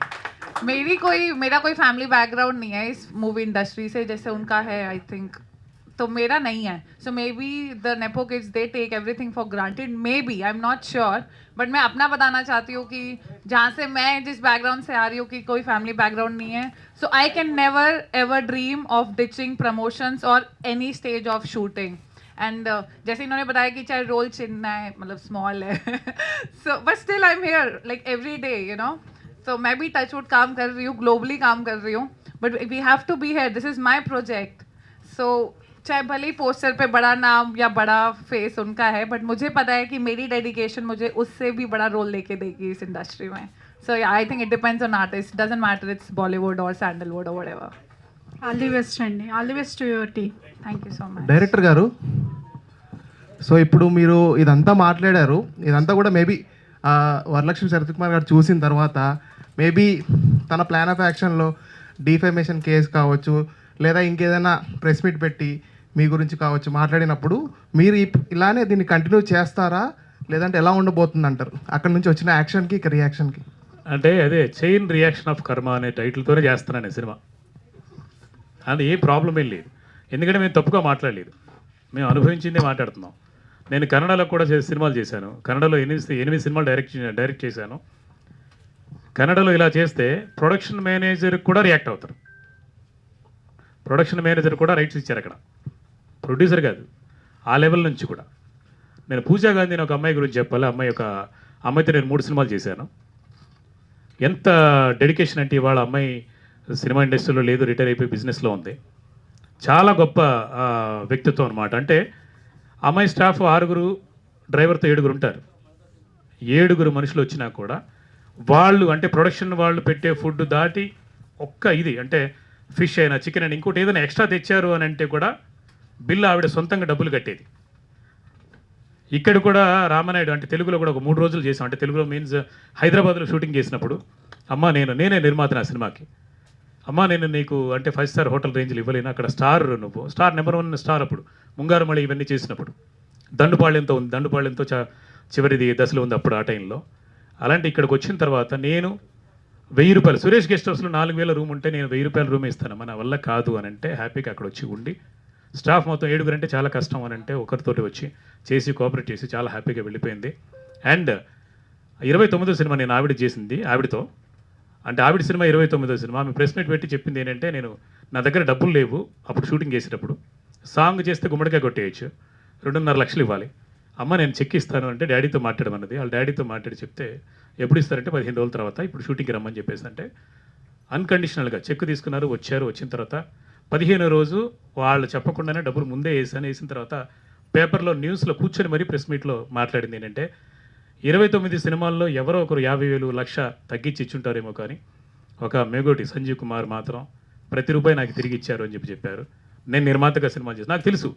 मेरा कोई फैमिली बैकग्राउंड नहीं है इस मूवी इंडस्ट्री से जैसे उनका है, आई थिंक, तो मेरा नहीं है। So maybe the nepo kids they take everything for granted, maybe, I am not sure, but मैं अपना बताना चाहती हूँ कि जहाँ से मैं जिस बैकग्राउंड से आ रही हूँ कि कोई फैमिली बैकग्राउंड नहीं है, so I can never ever dream of ditching promotions और any stage of shooting. And जैसे इन्होंने बताया कि चाहे रोल चिन्ना है, मतलब स्मॉल है, so but still I am here like every day, you know. So मैं भी टचवुड काम कर रही हूँ, ग्लोबली काम कर रही हूँ, but we have to be here, this is my project. So चाहे भले ही पोस्टर पे बड़ा नाम या बड़ा फेस उनका है, बट मुझे पता है कि मेरी डेडिकेशन मुझे उससे भी बड़ा रोल लेके देगी इस इंडस्ट्री में। So I think it depends on artist, doesn't matter it's Bollywood और सैंडलवुड और व्हाटएवर। ఆల్ ది బెస్ట్ అండి, all the best to your team. Thank you so much. Director గారు, సో ఇప్పుడు మీరు ఇదంతా మాట్లాడారు, ఇదంతా కూడా మేబీ వరలక్ష్మి శరత్ కుమార్ గారు చూసిన తర్వాత మేబీ తన ప్లాన్ ఆఫ్ యాక్షన్లో డిఫేమేషన్ కేసు కావచ్చు లేదా ఇంకేదైనా ప్రెస్ మీట్ పెట్టి మీ గురించి కావచ్చు మాట్లాడినప్పుడు మీరు ఇలానే దీన్ని కంటిన్యూ చేస్తారా లేదంటే ఎలా ఉండబోతుంది అంటారు? అక్కడ నుంచి వచ్చిన యాక్షన్కి ఇక రియాక్షన్కి. అంటే అదే చైన్ రియాక్షన్ ఆఫ్ కర్మ అనే టైటిల్తోనే చేస్తున్నాను ఈ సినిమా. అది ఏ ప్రాబ్లం ఏం లేదు, ఎందుకంటే మేము తప్పుగా మాట్లాడలేదు, మేము అనుభవించిందే మాట్లాడుతున్నాం. నేను కన్నడలో కూడా సినిమాలు చేశాను, కన్నడలో 8 సినిమాలు డైరెక్ట్ చేశాను. కన్నడలో ఇలా చేస్తే ప్రొడక్షన్ మేనేజర్ కూడా రియాక్ట్ అవుతారు. ప్రొడక్షన్ మేనేజర్ కూడా రైట్స్ ఇచ్చారు అక్కడ, ప్రొడ్యూసర్ కాదు, ఆ లెవెల్ నుంచి కూడా. నేను పూజా గాంధీ అని ఒక అమ్మాయి గురించి చెప్పాలి. అమ్మాయితో నేను 3 సినిమాలు చేశాను. ఎంత డెడికేషన్ అంటే ఇవాళ అమ్మాయి సినిమా ఇండస్ట్రీలో లేదు, రిటైర్ అయిపోయి బిజినెస్లో ఉంది. చాలా గొప్ప వ్యక్తిత్వం అనమాట. అంటే అమ్మాయి స్టాఫ్ 6 డ్రైవర్తో 7 ఉంటారు. 7 మనుషులు వచ్చినా కూడా వాళ్ళు అంటే ప్రొడక్షన్ వాళ్ళు పెట్టే ఫుడ్ దాటి ఒక్క ఇది అంటే ఫిష్ అయినా చికెన్ అయినా ఇంకోటి ఏదైనా ఎక్స్ట్రా తెచ్చారు అని అంటే కూడా బిల్లు ఆవిడ సొంతంగా డబ్బులు కట్టేది. ఇక్కడ కూడా రామనాయుడు అంటే తెలుగులో కూడా ఒక 3 రోజులు చేసాం. అంటే తెలుగులో మీన్స్ హైదరాబాద్లో షూటింగ్ చేసినప్పుడు నేనే నిర్మాత నా సినిమాకి. నేను నీకు అంటే 5 స్టార్ హోటల్ రేంజ్లు ఇవ్వలేను, అక్కడ నువ్వు స్టార్ నెంబర్ 1 స్టార్. అప్పుడు ముంగారుమళి ఇవన్నీ చేసినప్పుడు దండుపాళ్యంతో ఉంది, దండుపాళ్యంతో చివరిది దశలో ఉంది అప్పుడు ఆ టైంలో. అలాంటి ఇక్కడికి వచ్చిన తర్వాత నేను 1000 రూపాయలు సురేష్ గెస్ట్ హౌస్లో 4000 రూమ్ ఉంటే నేను 1000 రూపాయల రూమ్ ఇస్తాను, మన వల్ల కాదు అని అంటే హ్యాపీగా అక్కడ వచ్చి ఉండి స్టాఫ్ మొత్తం 7 అంటే చాలా కష్టం అని అంటే ఒకరితోటి వచ్చి చేసి కోఆపరేట్ చేసి చాలా హ్యాపీగా వెళ్ళిపోయింది. అండ్ 29వ సినిమా నేను ఆవిడ చేసింది, ఆవిడతో అంటే ఆవిడ సినిమా 29వ సినిమా. ఆమె ప్రెస్ మీట్ పెట్టి చెప్పింది ఏంటంటే నా దగ్గర డబ్బులు లేవు అప్పుడు షూటింగ్ చేసేటప్పుడు, సాంగ్ చేస్తే గుమ్మడికాయ కొట్టేయచ్చు, 2.5 లక్షలు ఇవ్వాలి, నేను చెక్ ఇస్తాను అంటే డాడీతో మాట్లాడమన్నది. వాళ్ళ డాడీతో మాట్లాడి చెప్తే ఎప్పుడు ఇస్తారంటే 15 రోజుల తర్వాత ఇప్పుడు షూటింగ్కి రమ్మని చెప్పేసి అంటే అన్కండిషనల్గా చెక్ తీసుకున్నారు. వచ్చిన తర్వాత 15వ రోజు వాళ్ళు చెప్పకుండానే డబ్బులు ముందే వేసిన తర్వాత పేపర్లో న్యూస్లో కూర్చొని మరీ ప్రెస్ మీట్లో మాట్లాడింది ఏంటంటే 29 సినిమాల్లో ఎవరో ఒకరు 50,000 లక్ష తగ్గించి ఇచ్చుంటారేమో, కానీ ఒక మేగోటి సంజీవ్ కుమార్ మాత్రం ప్రతి రూపాయి నాకు తిరిగి ఇచ్చారు అని చెప్పారు. నేను నిర్మాతగా సినిమా చేసి నాకు తెలుసు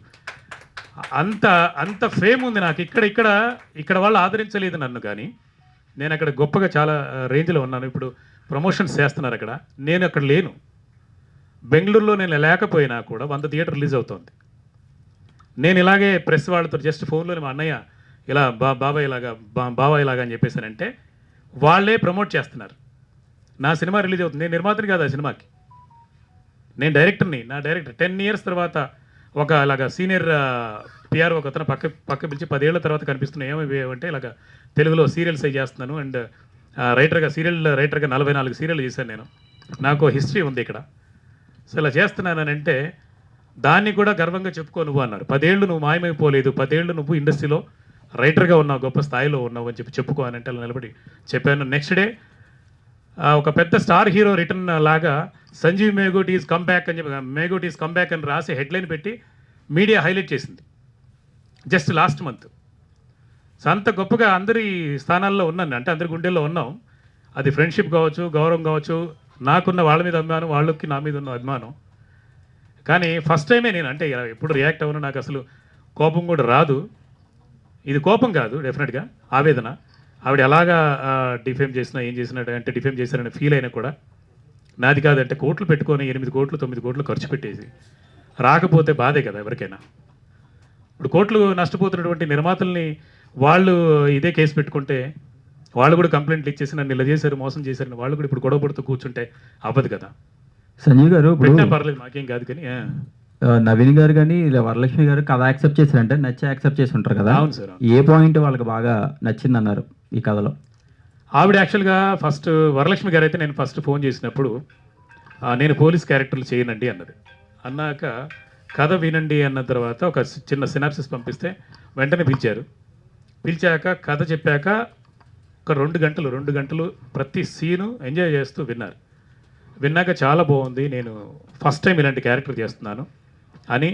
అంత ఫేమ్ ఉంది నాకు. ఇక్కడ వాళ్ళు ఆదరించలేదు నన్ను, కానీ నేను అక్కడ గొప్పగా చాలా రేంజ్లో ఉన్నాను. ఇప్పుడు ప్రమోషన్స్ చేస్తున్నారు అక్కడ, నేను అక్కడ లేను. బెంగళూరులో నేను లేకపోయినా కూడా 100 థియేటర్ రిలీజ్ అవుతుంది. నేను ఇలాగే ప్రెస్ వాళ్ళతో జస్ట్ ఫోన్లోనే మా అన్నయ్య ఇలా బాబాయ్ ఇలాగా అని చెప్పేసానంటే వాళ్ళే ప్రమోట్ చేస్తున్నారు. నా సినిమా రిలీజ్ అవుతుంది, నేను నిర్మాతని కాదు ఆ సినిమాకి, నేను డైరెక్టర్ని. నా డైరెక్టర్ 10 ఇయర్స్ తర్వాత ఒక ఇలాగా సీనియర్ పిఆర్ ఒక అతను పక్క పిలిచి 10 ఏళ్ల తర్వాత కనిపిస్తున్నాయి ఏమంటే ఇలాగ తెలుగులో సీరియల్స్ అవి చేస్తున్నాను అండ్ సీరియల్ రైటర్గా 44 సీరియల్ చేశాను నేను. నాకు హిస్టరీ ఉంది ఇక్కడ. సో ఇలా చేస్తున్నానని అంటే దాన్ని కూడా గర్వంగా చెప్పుకో నువ్వు అన్నారు. 10 ఏళ్ళు నువ్వు మాయమైపోలేదు, 10 ఏళ్ళు నువ్వు ఇండస్ట్రీలో రైటర్గా ఉన్నావు, గొప్ప స్థాయిలో ఉన్నావు అని చెప్పుకో అని అంటే అలా నిలబడి చెప్పాను. నెక్స్ట్ డే ఒక పెద్ద స్టార్ హీరో రిటర్న్ లాగా సంజీవ్ మేగోట్ ఈజ్ కంబ్యాక్ అని చెప్పి మేగోట్ ఈజ్ కంబ్యాక్ అని రాసి హెడ్లైన్ పెట్టి మీడియా హైలైట్ చేసింది జస్ట్ లాస్ట్ మంత్. సో అంత గొప్పగా అందరి స్థానాల్లో ఉన్నాను, అంటే అందరి గుండెల్లో ఉన్నాం. అది ఫ్రెండ్షిప్ కావచ్చు, గౌరవం కావచ్చు, నాకున్న వాళ్ళ మీద అభిమానం, వాళ్ళకి నా మీద ఉన్న అభిమానం. కానీ ఫస్ట్ టైమే నేను అంటే ఎప్పుడు రియాక్ట్ అవ్వను, నాకు అసలు కోపం కూడా రాదు. ఇది కోపం కాదు, డెఫినెట్గా ఆవేదన. ఆవిడ ఎలాగా డిఫేమ్ చేసినా ఏం చేసినా అంటే డిఫేమ్ చేశారని ఫీల్ అయినా కూడా నాది కాదంటే కోట్లు పెట్టుకొని 8 కోట్లు 9 కోట్లు ఖర్చు పెట్టేసి రాకపోతే బాధే కదా ఎవరికైనా. ఇప్పుడు కోట్లు నష్టపోతున్నటువంటి నిర్మాతల్ని వాళ్ళు ఇదే కేసు పెట్టుకుంటే వాళ్ళు కూడా కంప్లైంట్లు ఇచ్చేసి నన్ను ఇలా చేశారు, మోసం చేశారని వాళ్ళు కూడా ఇప్పుడు గొడవ పడుతూ కూర్చుంటే అవ్వదు కదా. సంజీవ్ గారు పెట్టినా పర్లేదు, మాకేం కాదు. కానీ నవీన్ గారు కానీ ఇలా వరలక్ష్మి గారు కథ యాక్సెప్ట్ చేశారంటే నచ్చి యాక్సెప్ట్ చేసి ఉంటారు కదా. అవును సార్. ఏ పాయింట్ వాళ్ళకి బాగా నచ్చింది అన్నారు ఈ కథలో? ఆవిడ యాక్చువల్గా ఫస్ట్ వరలక్ష్మి గారు అయితే నేను ఫస్ట్ ఫోన్ చేసినప్పుడు నేను పోలీస్ క్యారెక్టర్లు చేయనండి అన్నది. అన్నాక కథ వినండి అన్న తర్వాత ఒక చిన్న సినాప్సిస్ పంపిస్తే వెంటనే పిలిచాక కథ చెప్పాక ఒక 2 గంటలు ప్రతి సీను ఎంజాయ్ చేస్తూ విన్నాక చాలా బాగుంది, నేను ఫస్ట్ టైం ఇలాంటి క్యారెక్టర్ చేస్తున్నాను అని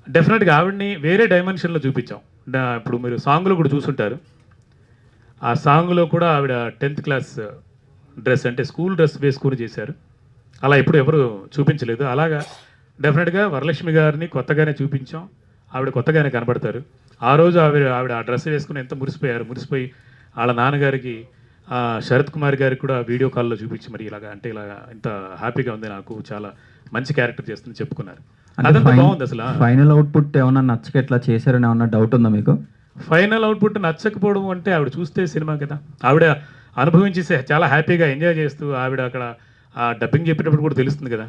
డెఫినెట్గా ఆవిడని వేరే డైమెన్షన్లో చూపించాం. ఇప్పుడు మీరు సాంగ్లో కూడా చూసుంటారు, ఆ సాంగ్లో కూడా ఆవిడ 10th క్లాస్ డ్రెస్ అంటే స్కూల్ డ్రెస్ వేసుకుని చేశారు. అలా ఎప్పుడు ఎవరు చూపించలేదు. అలాగా డెఫినెట్గా వరలక్ష్మి గారిని కొత్తగానే చూపించాం, ఆవిడ కొత్తగానే కనబడతారు. ఆ రోజు ఆవిడ ఆ డ్రెస్ వేసుకుని ఎంత మురిసిపోయి వాళ్ళ నాన్నగారికి శరత్ కుమార్ గారికి కూడా వీడియో కాల్లో చూపించి మరి ఇలాగా అంటే ఇలాగా ఇంత హ్యాపీగా ఉంది, నాకు చాలా మంచి క్యారెక్టర్ చేస్తుంది చెప్పుకున్నారు. అదంతా బాగుంది. అసలు ఫైనల్ అవుట్పుట్ ఏమన్నా నచ్చక ఎట్లా చేశారని ఏమన్నా డౌట్ ఉందా మీకు? ఫైనల్ అవుట్పుట్ నచ్చకపోవడం అంటే ఆవిడ చూస్తే సినిమా కదా, ఆవిడ అనుభవించి చాలా హ్యాపీగా ఎంజాయ్ చేస్తూ ఆవిడ అక్కడ డబ్బింగ్ చెప్పేటప్పుడు కూడా తెలుస్తుంది కదా,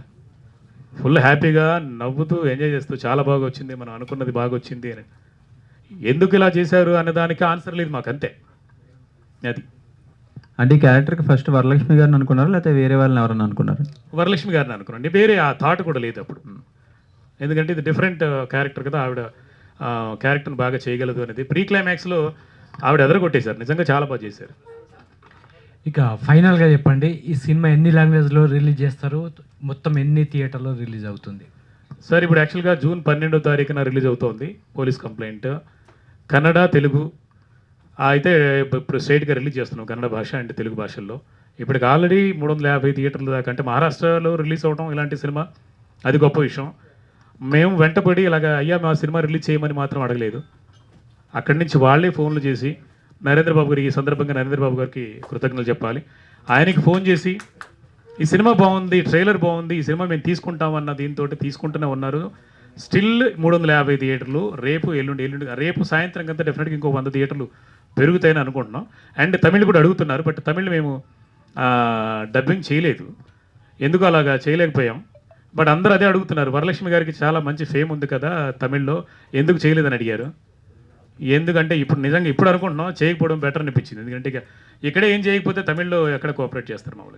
ఫుల్ హ్యాపీగా నవ్వుతూ ఎంజాయ్ చేస్తూ చాలా బాగా వచ్చింది, మనం అనుకున్నది బాగా వచ్చింది అని. ఎందుకు ఇలా చేశారు అనే దానికి ఆన్సర్ లేదు మాకు, అంతే. అది అంటే ఈ క్యారెక్టర్కి ఫస్ట్ వరలక్ష్మి గారిని అనుకున్నారు లేకపోతే వేరే వాళ్ళని ఎవరన్నా అనుకున్నారు? వరలక్ష్మి గారిని అనుకున్నాండి, వేరే ఆ థాట్ కూడా లేదు అప్పుడు. ఎందుకంటే ఇది డిఫరెంట్ క్యారెక్టర్ కదా, ఆవిడ క్యారెక్టర్ని బాగా చేయగలదు అనేది ప్రీ క్లైమాక్స్లో ఆవిడ ఎదరగొట్టేశారు, నిజంగా చాలా బాగా చేశారు. ఇక ఫైనల్గా చెప్పండి, ఈ సినిమా ఎన్ని లాంగ్వేజ్లో రిలీజ్ చేస్తారు, మొత్తం ఎన్ని థియేటర్లో రిలీజ్ అవుతుంది? సార్ ఇప్పుడు యాక్చువల్గా జూన్ 12వ తారీఖున రిలీజ్ అవుతోంది పోలీస్ కంప్లైంట్, కన్నడ, తెలుగు అయితే ఇప్పుడు స్ట్రైట్గా రిలీజ్ చేస్తున్నాం కన్నడ భాష అండ్ తెలుగు భాషల్లో. ఇప్పటికి ఆల్రెడీ 350 థియేటర్ల దాకా, అంటే మహారాష్ట్రలో రిలీజ్ అవడం ఇలాంటి సినిమా అది గొప్ప విషయం. మేము వెంటపడి ఇలాగ అయ్యా మా సినిమా రిలీజ్ చేయమని మాత్రం అడగలేదు, అక్కడి నుంచి వాళ్ళే ఫోన్లు చేసి నరేంద్ర బాబు గారికి, ఈ సందర్భంగా నరేంద్ర బాబు గారికి కృతజ్ఞతలు చెప్పాలి. ఆయనకి ఫోన్ చేసి ఈ సినిమా బాగుంది, ట్రైలర్ బాగుంది, ఈ సినిమా మేము తీసుకుంటామన్న దీంతో తీసుకుంటూనే ఉన్నారు. స్టిల్ 350 థియేటర్లు, ఎల్లుండి రేపు సాయంత్రం కంతా డెఫినెట్గా ఇంకో 100 థియేటర్లు పెరుగుతాయని అనుకుంటున్నాం. అండ్ తమిళ్ కూడా అడుగుతున్నారు, బట్ తమిళ్ మేము డబ్బింగ్ చేయలేదు, ఎందుకు అలాగా చేయలేకపోయాం. బట్ అందరూ అదే అడుగుతున్నారు, వరలక్ష్మి గారికి చాలా మంచి ఫేమ్ ఉంది కదా తమిళ్లో, ఎందుకు చేయలేదని అడిగారు. ఎందుకంటే ఇప్పుడు నిజంగా ఇప్పుడు అనుకుంటున్నాం చేయకపోవడం బెటర్ అనిపించింది, ఎందుకంటే ఇక్కడే ఏం చేయకపోతే తమిళ్లో ఎక్కడ కోఆపరేట్ చేస్తారు మామూలుగా.